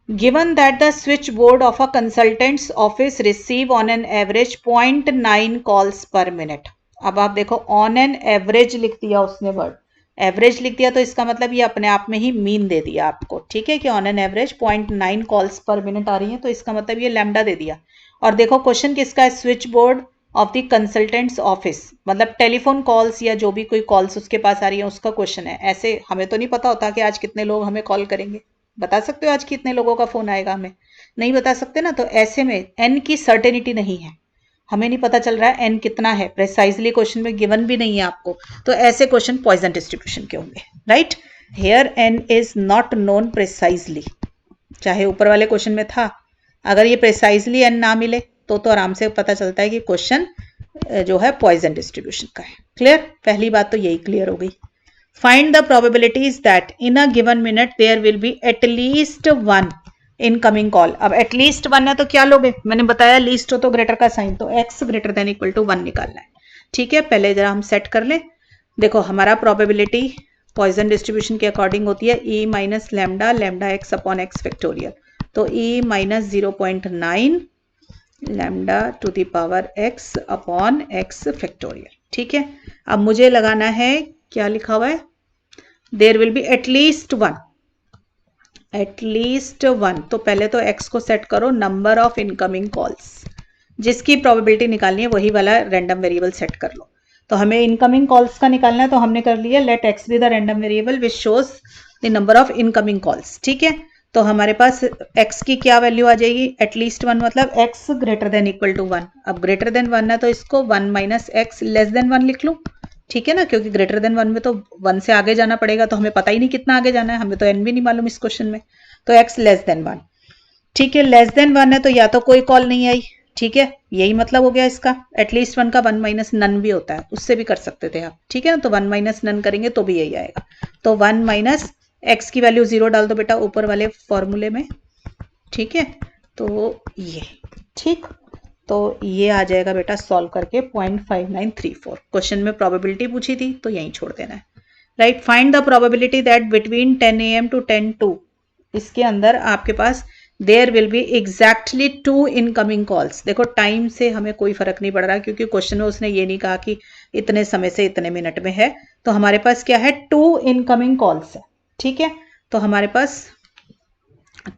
given that the switch board of a consultants office receive on an average 0.9 calls per minute. अब आप देखो ऑन एन एवरेज लिख दिया उसने वर्ड, एवरेज लिख दिया तो इसका मतलब ये अपने आप में ही मीन दे दिया आपको, ठीक है, कि on an average 0.9 calls per minute आ रही है, तो इसका मतलब ये लैम्डा दे दिया। और देखो क्वेश्चन किसका है, switch board of the consultants office, मतलब टेलीफोन कॉल्स या जो भी कोई कॉल्स उसके पास आ रही है उसका क्वेश्चन है। ऐसे हमें तो नहीं पता होता कि आज कितने लोग हमें कॉल करेंगे, बता सकते हो आज कितने लोगों का फोन आएगा, हमें नहीं बता सकते ना, तो ऐसे में एन की सर्टेनिटी नहीं है, हमें नहीं पता चल रहा है एन कितना है, प्रिसाइजली क्वेश्चन में गिवन भी नहीं है आपको, तो ऐसे क्वेश्चन पॉइजन डिस्ट्रीब्यूशन के होंगे, right. Here N is not known precisely, चाहे ऊपर वाले क्वेश्चन में था, अगर ये प्रिसाइजली एन ना मिले तो आराम से पता चलता है कि क्वेश्चन जो है पॉइजन डिस्ट्रीब्यूशन का है। क्लियर, पहली बात तो यही क्लियर हो गई। Find the probabilities that in a given minute there will be at least 1 incoming call. अब एटलीस्ट 1 है तो क्या लोगे, मैंने बताया लीस्ट हो तो ग्रेटर का साइन, तो x greater than equal to 1 निकालना है, ठीक है। पहले जरा हम सेट कर लें, देखो हमारा प्रोबेबिलिटी पॉइजन डिस्ट्रीब्यूशन के अकॉर्डिंग होती है e minus lambda lambda x upon x factorial, तो e minus 0.9 lambda to the power x upon x factorial. ठीक है, अब मुझे लगाना है, क्या लिखा हुआ है, there will be at least one. तो पहले तो x को सेट करो नंबर ऑफ इनकमिंग कॉल्स, जिसकी प्रोबेबिलिटी निकालनी है वही वाला रैंडम वेरिएबल सेट कर लो। तो हमें इनकमिंग कॉल्स का निकालना है, तो हमने कर लिया let x be the random variable which shows the number of incoming calls. ठीक है, तो हमारे पास x की क्या वैल्यू आ जाएगी, एटलीस्ट 1 मतलब x greater than equal to 1। अब ग्रेटर देन 1 है तो इसको 1 माइनस एक्स लेस देन 1 लिख लूँ। ठीक है ना, क्योंकि ग्रेटर देन 1 में तो 1 से आगे जाना पड़ेगा, तो हमें पता ही नहीं कितना आगे जाना है, हमें तो n भी नहीं मालूम इस क्वेश्चन में, तो x लेस देन 1। ठीक है, लेस देन 1 है तो या तो कोई कॉल नहीं आई, ठीक है, यही मतलब हो गया इसका। एटलीस्ट 1 का 1 माइनस नन भी होता है, उससे भी कर सकते थे आप। ठीक है ना, तो 1 माइनस नन करेंगे तो भी यही आएगा। तो 1 माइनस एक्स की वैल्यू 0 डाल दो बेटा ऊपर वाले फॉर्मूले में। ठीक है, तो ये ठीक, तो ये आ जाएगा बेटा सॉल्व करके 0.5934। क्वेश्चन में प्रोबेबिलिटी पूछी थी तो यहीं छोड़ देना है। Right, find the probability that between 10 AM to 10:02 इसके अंदर आपके पास there will be exactly 2 incoming calls. देखो टाइम से हमें कोई फर्क नहीं पड़ रहा, क्योंकि क्वेश्चन में उसने ये नहीं कहा कि इतने समय से इतने मिनट में है, तो हमारे पास क्या है, 2 इनकमिंग कॉल्स है। ठीक है, तो हमारे पास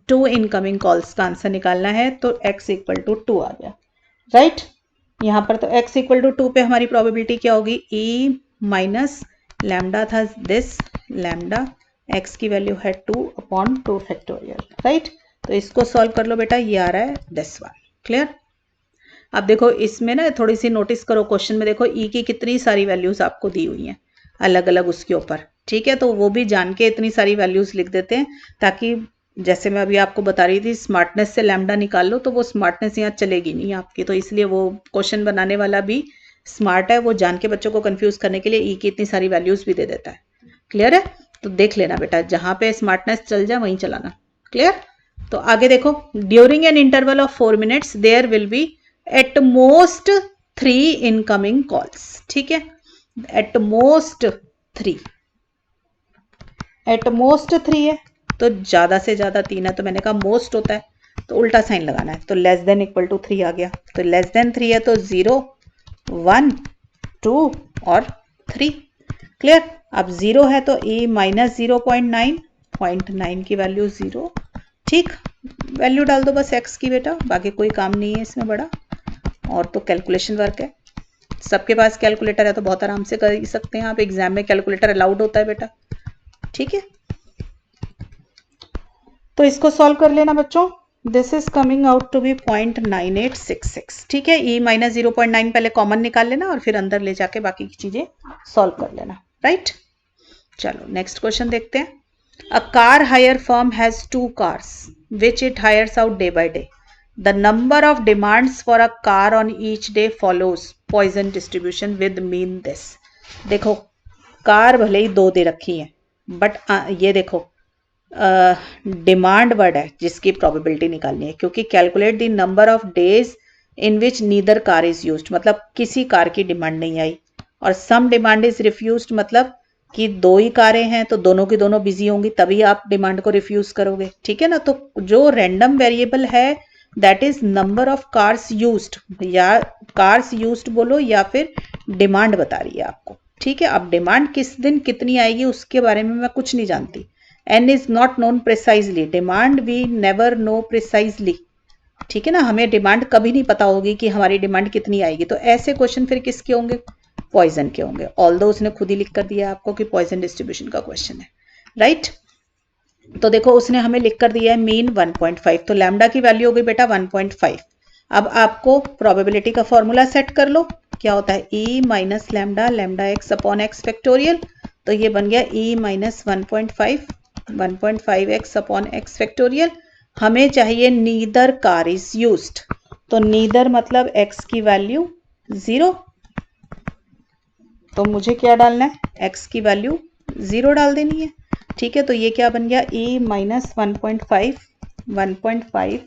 2 इनकमिंग कॉल्स का आंसर निकालना है, तो x इक्वल टू 2 आ गया। राइट, यहाँ पर तो x इक्वल टू 2 पे हमारी प्रोबेबिलिटी क्या होगी, e माइनस लैम्डा था दिस लैम्डा, x की वैल्यू है 2 अपॉन 2 फैक्टोरियल। राइट, तो इसको सॉल्व कर लो बेटा, ये आ रहा है दिस वन। क्लियर। अब देखो इसमें ना थोड़ी सी नोटिस करो, क्वेश्चन में देखो ई की कितनी सारी वैल्यूज आपको दी हुई हैं अलग अलग उसके ऊपर। ठीक है, तो वो भी जान के इतनी सारी वैल्यूज लिख देते हैं, ताकि जैसे मैं अभी आपको बता रही थी स्मार्टनेस से लैम्डा निकाल लो, तो वो स्मार्टनेस यहाँ चलेगी नहीं आपकी, तो इसलिए वो क्वेश्चन बनाने वाला भी स्मार्ट है, वो जान के बच्चों को कंफ्यूज करने के लिए ई की इतनी सारी वैल्यूज भी दे देता है। क्लियर है, तो देख लेना बेटा, जहां पे स्मार्टनेस चल जाए वहीं चलाना। क्लियर, तो आगे देखो, during an interval of 4 minutes there will be at most 3 incoming calls. ठीक है, एट मोस्ट 3, एट मोस्ट 3 है तो ज्यादा से ज्यादा 3 है, तो मैंने कहा मोस्ट होता है तो उल्टा साइन लगाना है, तो लेस देन इक्वल टू 3 आ गया। तो लेस देन 3 है तो 0 1 2 और 3। क्लियर, अब 0 है तो e माइनस 0.9 की वैल्यू 0। ठीक, वैल्यू डाल दो बस x की बेटा, बाकी कोई काम नहीं है इसमें बड़ा, और तो कैलकुलेशन वर्क है। सबके पास कैलकुलेटर है तो बहुत आराम से कर ही सकते हैं आप, एग्जाम में कैलकुलेटर अलाउड होता है बेटा। ठीक है, तो इसको सॉल्व कर लेना बच्चों, this is coming out to be 0.9866। ठीक है, e माइनस 0.9 पहले कॉमन निकाल लेना और फिर अंदर ले जाके बाकी की चीजें सॉल्व कर लेना। राइट, चलो नेक्स्ट क्वेश्चन देखते हैं। A car hire firm has 2 cars which it hires out day by day. The number of demands for a car on each day follows Poisson distribution with mean this. देखो car भले ही 2 दे रखी है, but ये देखो demand word है जिसकी probability निकालनी है, क्योंकि calculate the number of days in which neither car is used, मतलब किसी कार की डिमांड नहीं आई, और सम डिमांड इज रिफ्यूज्ड मतलब कि 2 ही कारें हैं तो दोनों की दोनों बिजी होंगी, तभी आप डिमांड को रिफ्यूज करोगे। ठीक है ना, तो जो रैंडम वेरिएबल है that is number of cars used, या कार्स यूज्ड बोलो या फिर डिमांड बता रही है आपको। ठीक है, अब डिमांड किस दिन कितनी आएगी उसके बारे में मैं कुछ नहीं जानती, n is not known precisely, demand we never know precisely। ठीक है ना, हमें डिमांड कभी नहीं पता होगी कि हमारी डिमांड कितनी आएगी, तो ऐसे क्वेश्चन फिर किसके होंगे, पॉइजन के होंगे। ऑल्दो उसने खुद ही लिख कर दिया आपको कि पॉइजन डिस्ट्रीब्यूशन का क्वेश्चन है। राइट, तो देखो उसने हमें लिख कर दिया है मीन 1.5, तो लैम्डा की वैल्यू हो गई बेटा 1.5। अब आपको प्रोबेबिलिटी का फॉर्मूला सेट कर लो, क्या होता है e minus lambda lambda x upon x factorial, तो ये बन गया e minus 1.5 upon x factorial. हमें चाहिए नीदर कार इज यूज्ड, तो नीदर मतलब x की वैल्यू 0, तो मुझे क्या डालना है, x की वैल्यू 0 डाल देनी है। ठीक है, तो ये क्या बन गया e minus 1.5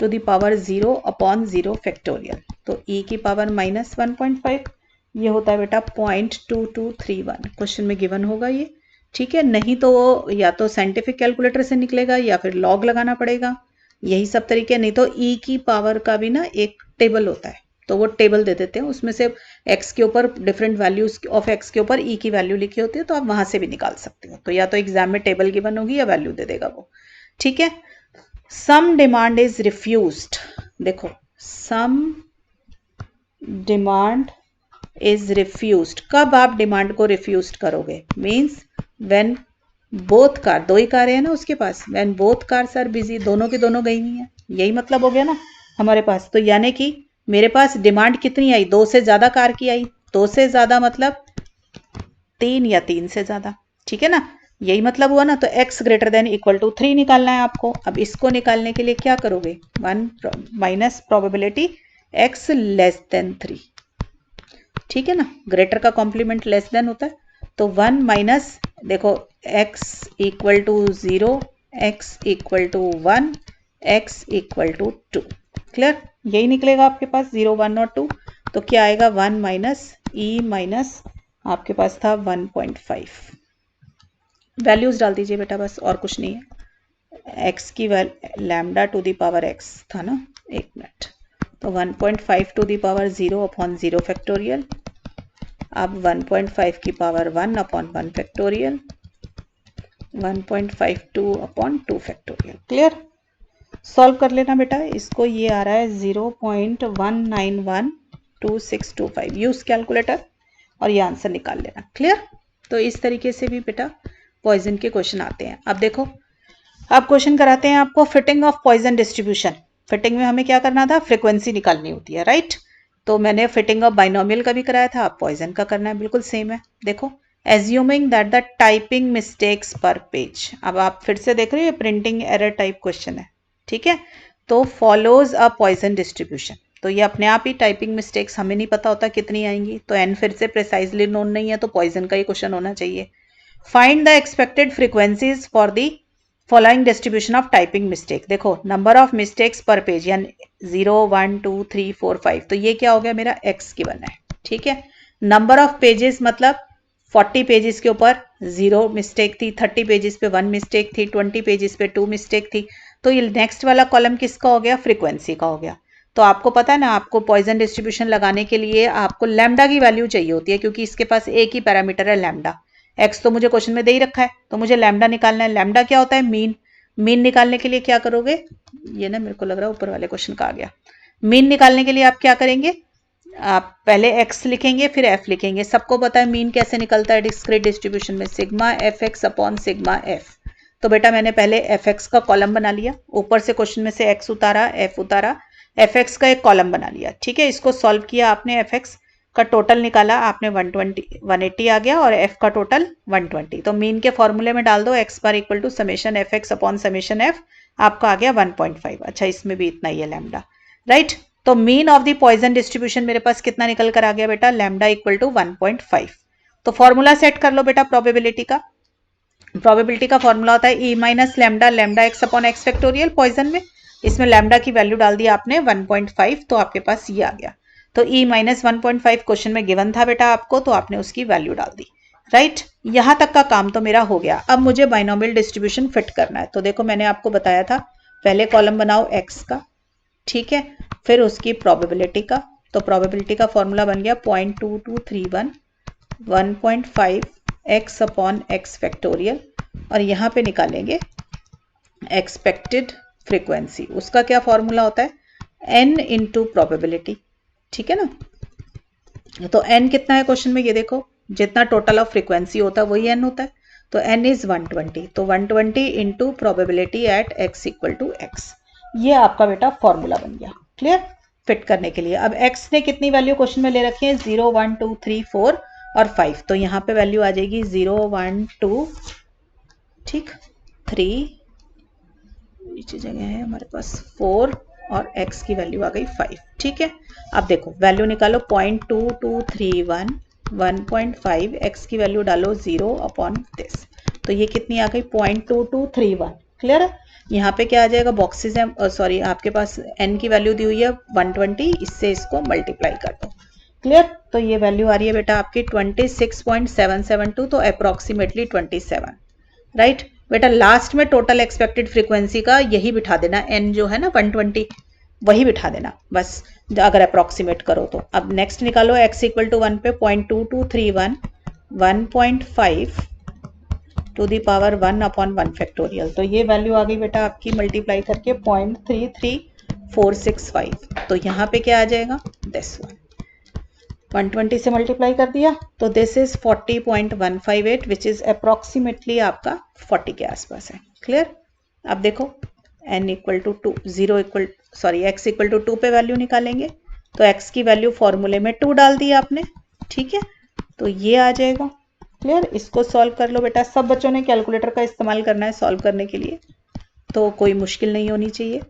to the power 0 upon 0 factorial, तो e की पावर माइनस 1.5 ये होता है बेटा 0.2231, क्वेश्चन में गिवन होगा ये, ठीक है। नहीं तो वो या तो साइंटिफिक कैलकुलेटर से निकलेगा या फिर लॉग लगाना पड़ेगा, यही सब तरीके। नहीं तो ई की पावर का भी ना एक टेबल होता है, तो वो टेबल दे देते हैं, उसमें से एक्स के ऊपर डिफरेंट वैल्यूज ऑफ एक्स के ऊपर ई की वैल्यू लिखी होती है, तो आप वहां से भी निकाल सकते हो। तो या तो एग्जाम में टेबल गिवन होगी या वैल्यू दे देगा वो, ठीक है। सम डिमांड इज रिफ्यूज्ड, देखो सम डिमांड इज रिफ्यूज्ड, कब आप डिमांड को रिफ्यूज करोगे, मीन्स व्हेन बोथ कार, दो ही कारें हैं ना उसके पास, when both cars are busy, दोनों की दोनों गई हुई हैं, यही मतलब हो गया ना हमारे पास। तो यानी कि मेरे पास डिमांड कितनी आई, दो से ज्यादा कार की आई, दो से ज्यादा मतलब 3 या 3 से ज्यादा, ठीक है ना, यही मतलब हुआ ना। तो x greater than equal to 3 निकालना है आपको। अब इसको निकालने के लिए क्या करोगे, 1 minus probability x less then 3, ठीक है ना, ग्रेटर का कॉम्प्लीमेंट लेस देन होता है। तो 1 माइनस, देखो x equal to 0, x equal to 1, x equal to 2, clear, यही निकलेगा आपके पास 0, 1 और 2। तो क्या आएगा 1 माइनस e माइनस आपके पास था 1.5, वैल्यूज डाल दीजिए बेटा बस, और कुछ नहीं है। x की lambda to the power x था ना, एक मिनट, तो 1.5 to the power 0 upon 0 factorial, अब 1.5 की power 1 upon 1 factorial, 1.52 upon 2 factorial, clear. Solve कर लेना बेटा इसको, ये आ रहा है 0.1912625, यूज कैलकुलेटर और ये आंसर निकाल लेना, क्लियर। तो इस तरीके से भी बेटा पॉइजन के क्वेश्चन आते हैं। अब देखो, अब क्वेश्चन कराते हैं आपको fitting of poisson distribution. Fitting में हमें क्या करना था, फ्रीक्वेंसी निकालनी होती है, राइट। तो मैंने फिटिंग ऑफ बाइनोमियल का भी कराया था, अब पॉइजन का करना है, बिल्कुल सेम है। देखो, assuming that the typing mistakes पर पेज, अब आप फिर से देख रहे हो, प्रिंटिंग एरर टाइप क्वेश्चन है, ठीक है। तो फॉलोज अ पॉइजन डिस्ट्रीब्यूशन, तो ये अपने आप ही टाइपिंग मिस्टेक्स हमें नहीं पता होता कितनी आएंगी, तो एन फिर से प्रिसाइजली नोन नहीं है, तो पॉइजन का ही क्वेश्चन होना चाहिए। Find the expected frequencies for the following distribution of typing mistake. देखो, नंबर ऑफ मिस्टेक्स पर पेज यानी 0, 1, 2, 3, 4, 5, तो ये क्या हो गया मेरा x गिवन है, ठीक है। नंबर ऑफ पेजेस मतलब 40 पेजेस के ऊपर 0 मिस्टेक थी, 30 पेजेस पे 1 मिस्टेक थी, 20 पेजेस पे 2 मिस्टेक थी। तो ये नेक्स्ट वाला कॉलम किसका हो गया, फ्रीक्वेंसी का हो गया। तो आपको पता है ना, आपको पॉइजन डिस्ट्रीब्यूशन लगाने के लिए आपको लैम्डा की वैल्यू चाहिए होती है, क्योंकि इसके पास एक ही पैरामीटर है लैम्डा। एक्स तो मुझे क्वेश्चन में दे ही रखा है, तो मुझे लैम्डा निकालना है। लैम्डा क्या होता है, मीन। मीन निकालने के लिए क्या करोगे, ये ना मेरे को लग रहा है ऊपर वाले क्वेश्चन का आ गया। मीन निकालने के लिए आप क्या करेंगे, आप पहले x लिखेंगे फिर f लिखेंगे। सबको पता है मीन कैसे निकलता है डिस्क्रीट डिस्ट्रीब्यूशन में, sigma F x upon sigma F. तो बेटा मैंने पहले एफ एक्स का कॉलम बना लिया, ऊपर से क्वेश्चन में से x उतारा, f उतारा, एफ एक्स का एक कॉलम बना लिया, ठीक है। इसको सॉल्व किया आपने, एफ एक्स का टोटल निकाला आपने 180 आ गया, और f का टोटल 120। तो मीन के फॉर्मूले में डाल दो, x बार equal to summation f x upon summation f, आपका आ गया 1.5। अच्छा, इसमें भी इतना ही है लैम्डा, राइट। तो mean of the Poisson distribution मेरे पास कितना निकल कर आ गया बेटा, लैम्डा इक्वल टू 1.5। तो फॉर्मूला सेट कर लो बेटा प्रोबेबिलिटी का। प्रोबेबिलिटी का फॉर्मूला होता है e minus lambda, lambda x upon x factorial Poisson में, इसमें लैम्डा की वैल्यू डाल दी आपने 1.5, तो आपके पास ये आ गया। तो e माइनस 1.5 क्वेश्चन में गिवन था बेटा आपको, तो आपने उसकी वैल्यू डाल दी, राइट। यहां तक का काम तो मेरा हो गया। अब मुझे बाइनोमियल डिस्ट्रीब्यूशन फिट करना है। तो देखो, मैंने आपको बताया था पहले कॉलम बनाओ x का, ठीक है, फिर उसकी प्रोबेबिलिटी का। तो प्रोबेबिलिटी का फॉर्मूला बन गया 0.2231 1.5 x अपॉन x फैक्टोरियल, और यहाँ पे निकालेंगे एक्सपेक्टेड फ्रीक्वेंसी। उसका क्या फॉर्मूला होता है, n इंटू प्रोबेबिलिटी, ठीक है ना। तो n कितना है क्वेश्चन में, ये देखो, जितना टोटल ऑफ फ्रीक्वेंसी होता है वही n होता है। तो n इज 120, तो 120 into probability at x equal to x, ये आपका बेटा फॉर्मूला बन गया, क्लियर, फिट करने के लिए। अब x ने कितनी वैल्यू क्वेश्चन में ले रखी है, 0, 1, 2, 3, 4 और 5। तो यहाँ पे वैल्यू आ जाएगी 0, 1, 2, ठीक, 3, नीचे जगह है हमारे पास 4, और x की वैल्यू आ गई 5, ठीक है। अब देखो वैल्यू निकालो, 0.2231 1.5, x की वैल्यू डालो 0 अपॉन दिस, तो ये कितनी आ गई 0.2231, क्लियर है। यहाँ पे क्या आ जाएगा, बॉक्सेस हैं, सॉरी आपके पास n की वैल्यू दी हुई है 120, इससे इसको मल्टीप्लाई कर दो, क्लियर। तो ये वैल्यू आ रही है बेटा आपकी 26.772, तो अप्रोक्सीमेटली 27, राइट। बेटा लास्ट में टोटल एक्सपेक्टेड फ्रीक्वेंसी का यही बिठा देना, एन जो है ना 120, वही बिठा देना बस, अगर अप्रोक्सीमेट करो तो। अब नेक्स्ट निकालो, x इक्वल टू 1 पे 0.2231 1.5 to the power 1 upon 1 factorial, तो ये वैल्यू आ गई बेटा आपकी मल्टीप्लाई करके 0.33465। तो यहाँ पे क्या आ जाएगा, दिस वन 120 से मल्टीप्लाई कर दिया, तो this is 40.158 which is approximately आपका 40 के आसपास है। क्लियर। अब देखो n equal to 2, x equal to 2 पे वैल्यू निकालेंगे, तो x की वैल्यू फॉर्मूले में 2 डाल दी आपने, ठीक है, तो ये आ जाएगा। क्लियर। इसको सॉल्व कर लो बेटा, सब बच्चों ने कैलकुलेटर का इस्तेमाल करना है सॉल्व करने के लिए, तो कोई मुश्किल नहीं होनी चाहिए।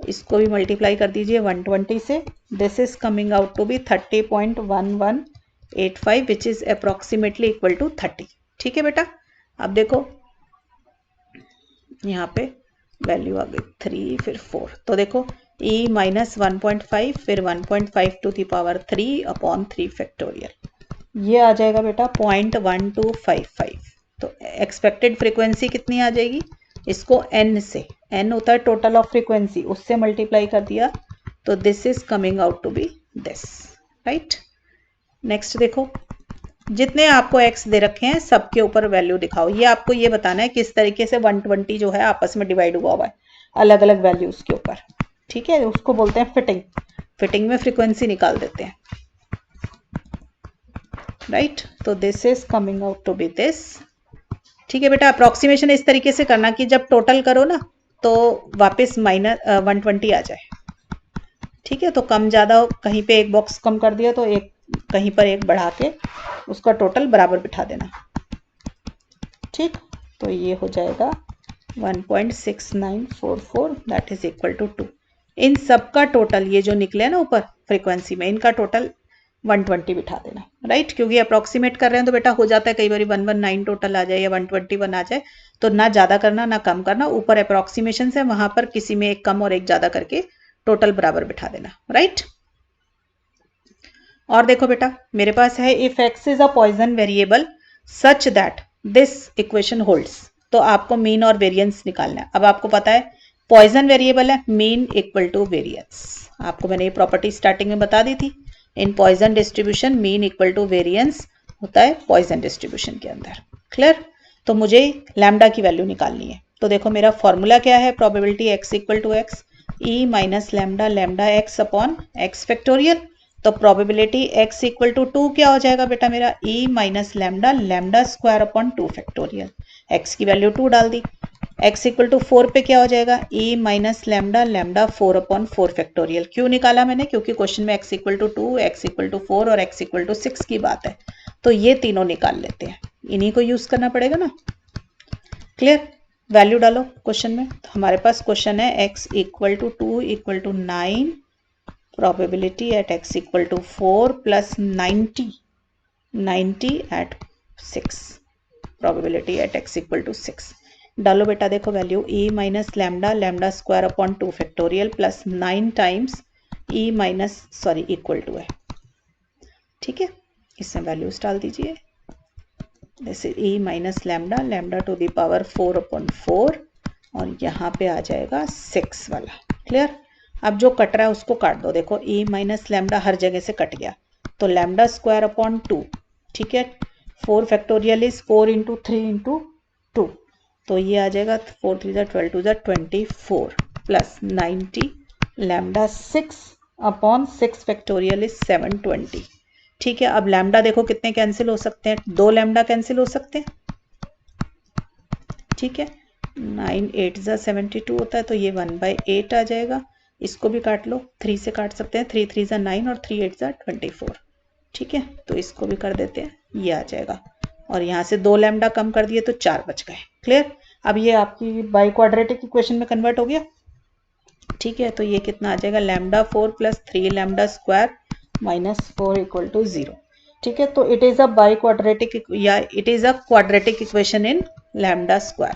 इसको भी मल्टीप्लाई कर दीजिए 120 से, this is coming out to be 30.1185 which is approximately equal to 30। ठीक है बेटा। अब देखो यहाँ पे वैल्यू आ गई 3 फिर 4, तो देखो e माइनस 1.5 फिर 1.5 to the power 3 upon 3 factorial, ये आ जाएगा बेटा 0.1255। तो एक्सपेक्टेड फ्रीक्वेंसी कितनी आ जाएगी, इसको n से, n होता है टोटल ऑफ फ्रीक्वेंसी, उससे मल्टीप्लाई कर दिया, तो this is coming out to be this, right. Next देखो, जितने आपको x दे रखे हैं सबके ऊपर वैल्यू दिखाओ। ये आपको ये बताना है किस तरीके से 120 जो है आपस में डिवाइड हुआ है अलग अलग वैल्यूज के ऊपर, ठीक है, उसको बोलते हैं फिटिंग। फिटिंग में फ्रीक्वेंसी निकाल देते हैं, राइट। तो this is coming out to be this, ठीक है बेटा। अप्रोक्सीमेशन इस तरीके से करना कि जब टोटल करो ना तो वापस माइनस 120 आ जाए, ठीक है। तो कम ज़्यादा कहीं पे एक बॉक्स कम कर दिया तो एक कहीं पर एक बढ़ा के उसका टोटल बराबर बिठा देना, ठीक। तो ये हो जाएगा 1.6944 दैट इज इक्वल टू 2। इन सब का टोटल ये जो निकले ना ऊपर फ्रीक्वेंसी में, इनका टोटल 120 बिठा देना, राइट। क्योंकि अप्रोक्सीमेट कर रहे हैं तो बेटा हो जाता है कई बार 119 टोटल आ जाए या 121 आ जाए, तो ना ज़्यादा करना ना कम करना, ऊपर अप्रोक्सीमेशन से वहां पर किसी में एक कम और एक ज़्यादा करके टोटल बराबर बिठा देना, राइट। और देखो बेटा मेरे पास है if x is a Poisson variable such that this equation holds, तो आपको मीन और वेरिएंस निकालना है। अब आपको पता है पॉइजन वेरिएबल है, मीन इक्वल टू वेरिएंस, आपको मैंने ये प्रॉपर्टी स्टार्टिंग में बता दी थी। In Poisson distribution mean equal to variance होता है पॉइजन डिस्ट्रीब्यूशन के अंदर। क्लियर। तो मुझे लैम्डा की वैल्यू निकालनी है, तो देखो मेरा फॉर्मूला क्या है, probability x equal to x e minus lambda lambda x upon x factorial. तो प्रोबेबिलिटी x इक्वल टू 2 क्या हो जाएगा बेटा मेरा, e minus lambda lambda square upon 2 factorial, x की वैल्यू 2 डाल दी। x इक्वल टू 4 पे क्या हो जाएगा, e minus lambda lambda 4 upon 4 factorial. क्यों निकाला मैंने, क्योंकि क्वेश्चन में x equal to 2, x equal to 4 और x इक्वल टू 6 की बात है, तो ये तीनों निकाल लेते हैं, इन्हीं को यूज करना पड़ेगा ना। क्लियर। वैल्यू डालो क्वेश्चन में, तो हमारे पास क्वेश्चन है x equal to 2 equal to 9, probability at x equal to 4 plus 90 at 6, probability at x equal to 6 डालो बेटा। देखो value e minus lambda lambda square upon 2 factorial plus 9 times e minus equal to है, ठीक है। इसमें values डाल दीजिए, जैसे e minus lambda lambda to the power 4 upon 4 और यहाँ पे आ जाएगा 6 वाला। क्लियर। अब जो कट रहा है उसको काट दो, देखो e माइनस लैम्डा हर जगह से कट गया, तो लैम्डा स्क्वायर अपॉन 2, ठीक है। 4 फैक्टोरियल इज 4 इंटू 3 इंटू 2, तो ये आ जाएगा 4 3 12 2 24 plus 90 lambda 6 upon 6 factorial is 720, ठीक है। अब लैम्डा देखो कितने कैंसिल हो सकते हैं, 2 लैम्डा कैंसिल हो सकते हैं, ठीक है। 9 8 72 होता है, तो ये 1/8 आ जाएगा। इसको भी काट लो, 3 से काट सकते हैं, 3 3 9 और 3 8 24, ठीक है। तो इसको भी कर देते हैं, ये आ जाएगा, और यहाँ से 2 लैम्डा कम कर दिए तो 4 बच गए। क्लियर। अब ये आपकी बाई क्वाड्रेटिक इक्वेशन में कन्वर्ट हो गया, ठीक है। तो ये कितना आ जाएगा, lambda 4 plus 3 lambda square minus 4 equal to 0, ठीक है। तो it is a bi quadratic या it is a quadratic equation in lambda square,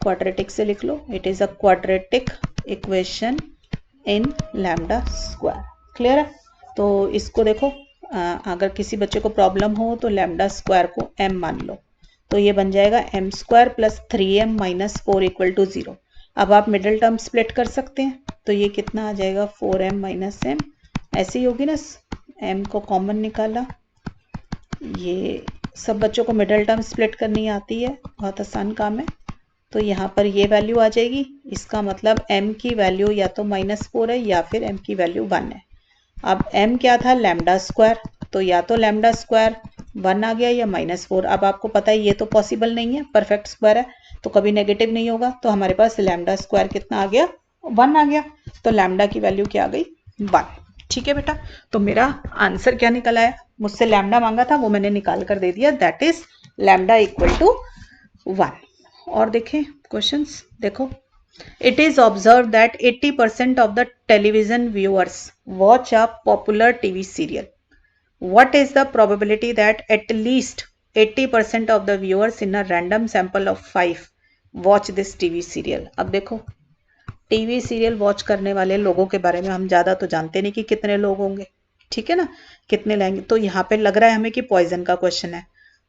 quadratic से लिख लो, it is a quadratic equation in lambda square. Clear है। तो इसको देखो, अगर किसी बच्चे को प्रॉब्लम हो तो लैम्डा स्क्वायर को m मान लो, तो ये बन जाएगा m square plus 3m minus 4 equal to 0। अब आप मिडिल टर्म स्प्लिट कर सकते हैं, तो ये कितना आ जाएगा 4m माइनस m, ऐसी होगी ना, m को कॉमन निकाला। ये सब बच्चों को मिडिल टर्म स्प्लिट करनी आती है, बहुत आसान काम है। तो यहाँ पर ये वैल्यू आ जाएगी, इसका मतलब m की वैल्यू या तो -4 है या फिर m की वैल्यू 1 है। अब m क्या था, लैम्डा स्क्वायर, तो या तो लैम्डा स्क्वायर 1 आ गया या -4। अब आपको पता है ये तो पॉसिबल नहीं है, परफेक्ट स्क्वायर है तो कभी नेगेटिव नहीं होगा, तो हमारे पास लैम्डा स्क्वायर कितना आ गया, 1 आ गया। तो लैम्डा की वैल्यू क्या आ गई, 1। ठीक है बेटा, तो मेरा आंसर क्या निकल आया, मुझसे लैम्डा मांगा था वो मैंने निकाल कर दे दिया, that is lambda equal to 1। और देखें क्वेश्चंस, देखो, it is observed that 80% of the television viewers watch a popular TV serial. What is the probability that at least 80% of the viewers in a random sample of 5 watch this TV serial? अब देखो, TV serial watch करने वाले लोगों के बारे में हम ज़्यादा तो जानते नहीं कि कितने लोग होंगे, ठीक है ना, कितने लेंगे। तो यहाँ पे लग रहा है हमें कि पॉइजन का क्वेश्चन है।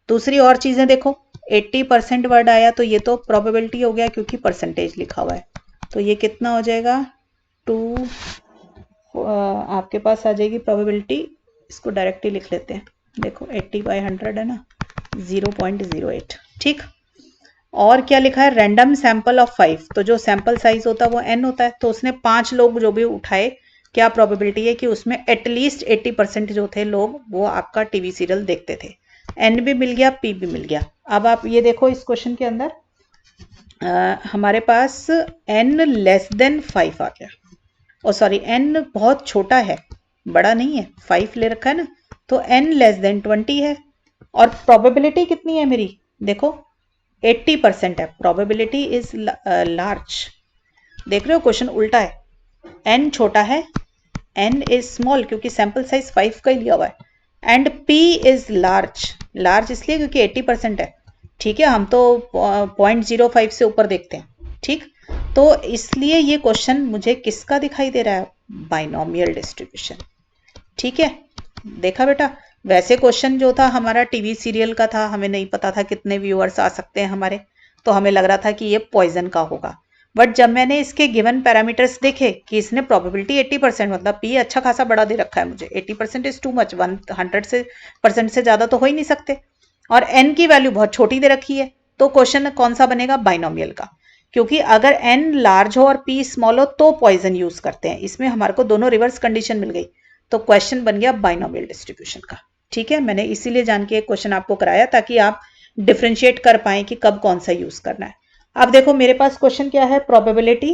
दूसरी और चीज़ें देखो, 80% वर्ड आया तो ये तो प्रोबेबिलिटी हो गया क्योंकि परसेंटेज लिखा हुआ है, तो ये कितना हो जाएगा 2, आपके पास आ जाएगी प्रोबेबिलिटी, इसको डायरेक्टली लिख लेते हैं, देखो 80/100 है ना, 0.08। ठीक, और क्या लिखा है, रैंडम सैंपल ऑफ 5, तो जो सैंपल साइज होता है वो n होता है, तो उसने 5 लोग जो भी उठाए, क्या प्रोबेबिलिटी है कि उसमें एटलीस्ट 80% जो थे लोग वो आपका टीवी सीरियल देखते थे। n भी मिल गया, p भी मिल गया। अब आप ये देखो इस क्वेश्चन के अंदर हमारे पास n लेस देन 5 आ गया, और सॉरी n बहुत छोटा है, बड़ा नहीं है, 5 ले रखा है ना, तो n लेस देन 20 है। और प्रोबेबिलिटी कितनी है मेरी, देखो 80% है, प्रोबेबिलिटी इज लार्ज। देख रहे हो क्वेश्चन उल्टा है, n छोटा है, n इज स्मॉल क्योंकि सैंपल साइज 5 का ही लिया हुआ है, and p is large, large इसलिए क्योंकि 80% है। ठीक है, हम तो 0.05 से ऊपर देखते हैं। ठीक, तो इसलिए ये क्वेश्चन मुझे किसका दिखाई दे रहा है, बाइनोमियल डिस्ट्रीब्यूशन। ठीक है, देखा बेटा, वैसे क्वेश्चन जो था हमारा टीवी सीरियल का था, हमें नहीं पता था कितने व्यूअर्स आ सकते हैं हमारे, तो हमें लग रहा था कि ये पॉइजन का होगा। बट जब मैंने इसके गिवन पैरामीटर्स देखे कि इसने प्रोबेबिलिटी 80%, मतलब पी अच्छा खासा बड़ा दे रखा है मुझे, 80% इज टू मच, 100% से ज़्यादा तो हो ही नहीं सकते, और n की वैल्यू बहुत छोटी दे रखी है, तो क्वेश्चन कौन सा बनेगा, बाइनोमियल का, क्योंकि अगर n लार्ज हो और p स्मॉल हो तो पॉइजन यूज करते हैं। इसमें हमारे को दोनों रिवर्स कंडीशन मिल गई, तो क्वेश्चन बन गया बाइनोमियल डिस्ट्रीब्यूशन का। ठीक है, मैंने इसीलिए जान के एक क्वेश्चन आपको कराया ताकि आप डिफरेंशिएट कर पाए कि कब कौन सा यूज करना है। अब देखो मेरे पास क्वेश्चन क्या है, प्रोबेबिलिटी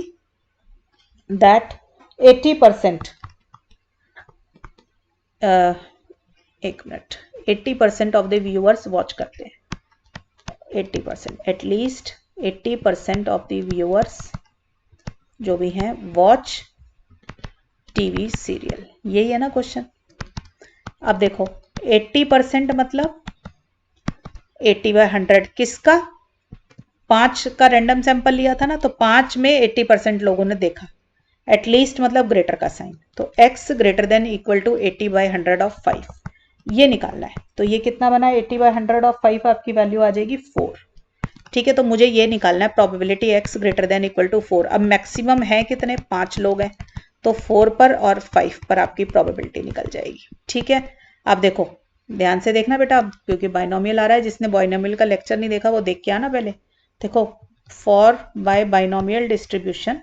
दैट 80%, एक minute, 80% of the viewers watch करते हैं, 80%, एटलीस्ट 80% ऑफ द व्यूअर्स जो भी हैं वॉच टीवी सीरियल, यही है ना क्वेश्चन। अब देखो 80% मतलब 80/100 किसका, 5 का रैंडम सैंपल लिया था ना, तो 5 में 80% लोगों ने देखा, एटलीस्ट मतलब ग्रेटर का साइन, तो x greater than equal to 80/100 of 5, ये निकालना है। तो ये कितना बना, 80/100 ऑफ 5 आपकी वैल्यू आ जाएगी 4। ठीक है, तो मुझे ये निकालना है probability x greater than equal to 4। अब मैक्सिमम है कितने, 5 लोग हैं, तो 4 पर और 5 पर आपकी प्रोबेबिलिटी निकल जाएगी। ठीक है, अब देखो ध्यान से देखना बेटा, क्योंकि बाइनोमियल आ रहा है, जिसने बाइनोमियल का लेक्चर नहीं देखा वो देख के आना पहले। देखो फॉर बाय बाइनोमियल डिस्ट्रीब्यूशन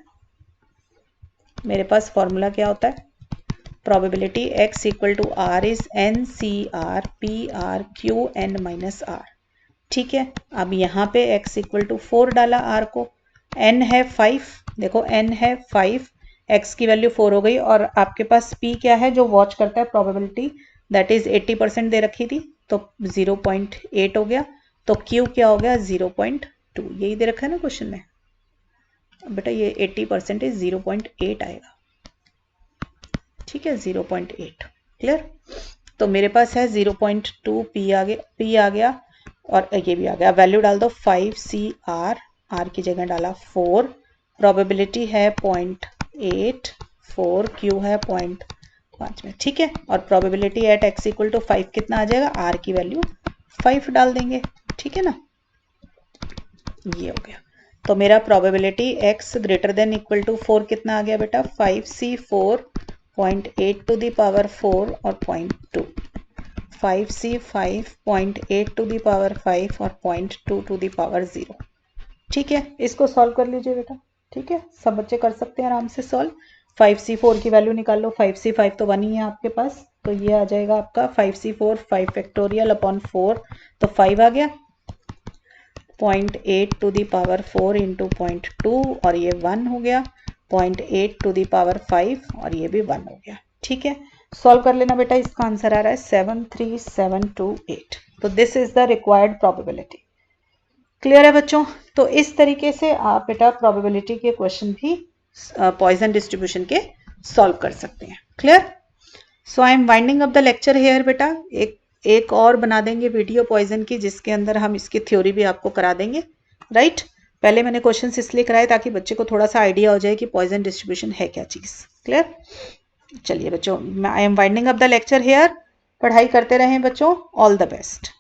मेरे पास फॉर्मूला क्या होता है, probability x equal to r is n c r p r q n minus r। ठीक है, अब यहाँ पे x इक्वल टू 4 डाला, r को, n है 5, देखो n है 5, x की वैल्यू 4 हो गई, और आपके पास p क्या है जो वॉच करता है, प्रोबेबिलिटी दैट इज 80% दे रखी थी, तो 0.8 हो गया, तो q क्या हो गया 0.2, यही दे रखा है ना क्वेश्चन में बेटा, ये 80% इज 0.8 आएगा। ठीक है, 0.8, क्लियर। तो मेरे पास है 0.2 p आ गया और ये भी आ गया, वैल्यू डाल दो 5 r की जगह डाला 4, प्रोबेबिलिटी है 0.8, 4 q है 5 में, ठीक है। और probability at x equal to 5 कितना आ जाएगा, r की वैल्यू 5 डाल देंगे, ठीक है ना। ये हो गया। तो मेरा probability x greater than equal to 4 कितना आ गया बेटा, 5c4 0.8 टू द पावर 4 और 0.2, 5c5 0.8 टू द पावर 5 और 0.2 टू द पावर 0, ठीक है। इसको सॉल्व कर लीजिए बेटा, ठीक है। सब बच्चे कर सकते हैं आराम से सॉल्व। 5c4 की वैल्यू निकाल लो, 5c5 तो 1 ही है आपके पास, तो ये आ जाएगा आपका 5c4 5 फैक्टोरियल अपॉन 4, तो 5 आ गया, 0.8 टू दी पावर 4 इंटू 0.2 और ये 1 हो गया, 0.8 टू दी पावर 5 और ये भी 1 हो गया, ठीक है। सॉल्व कर लेना बेटा, इसका आंसर आ रहा है 73728। तो this is the required probability. Clear है बच्चों। तो इस तरीके से आप बेटा प्रोबेबिलिटी के क्वेश्चन भी पॉइजन डिस्ट्रीब्यूशन के सॉल्व कर सकते हैं। Clear. So I am winding up the lecture here बेटा। एक और बना देंगे वीडियो पॉइजन की, जिसके अंदर हम इसकी थ्योरी भी आपको करा देंगे, राइट। पहले मैंने क्वेश्चन इसलिए कराए ताकि बच्चे को थोड़ा सा आइडिया हो जाए कि पॉइजन डिस्ट्रीब्यूशन है क्या चीज़। क्लियर। चलिए बच्चों, I am winding up the lecture here. पढ़ाई करते रहें बच्चों, ऑल द बेस्ट।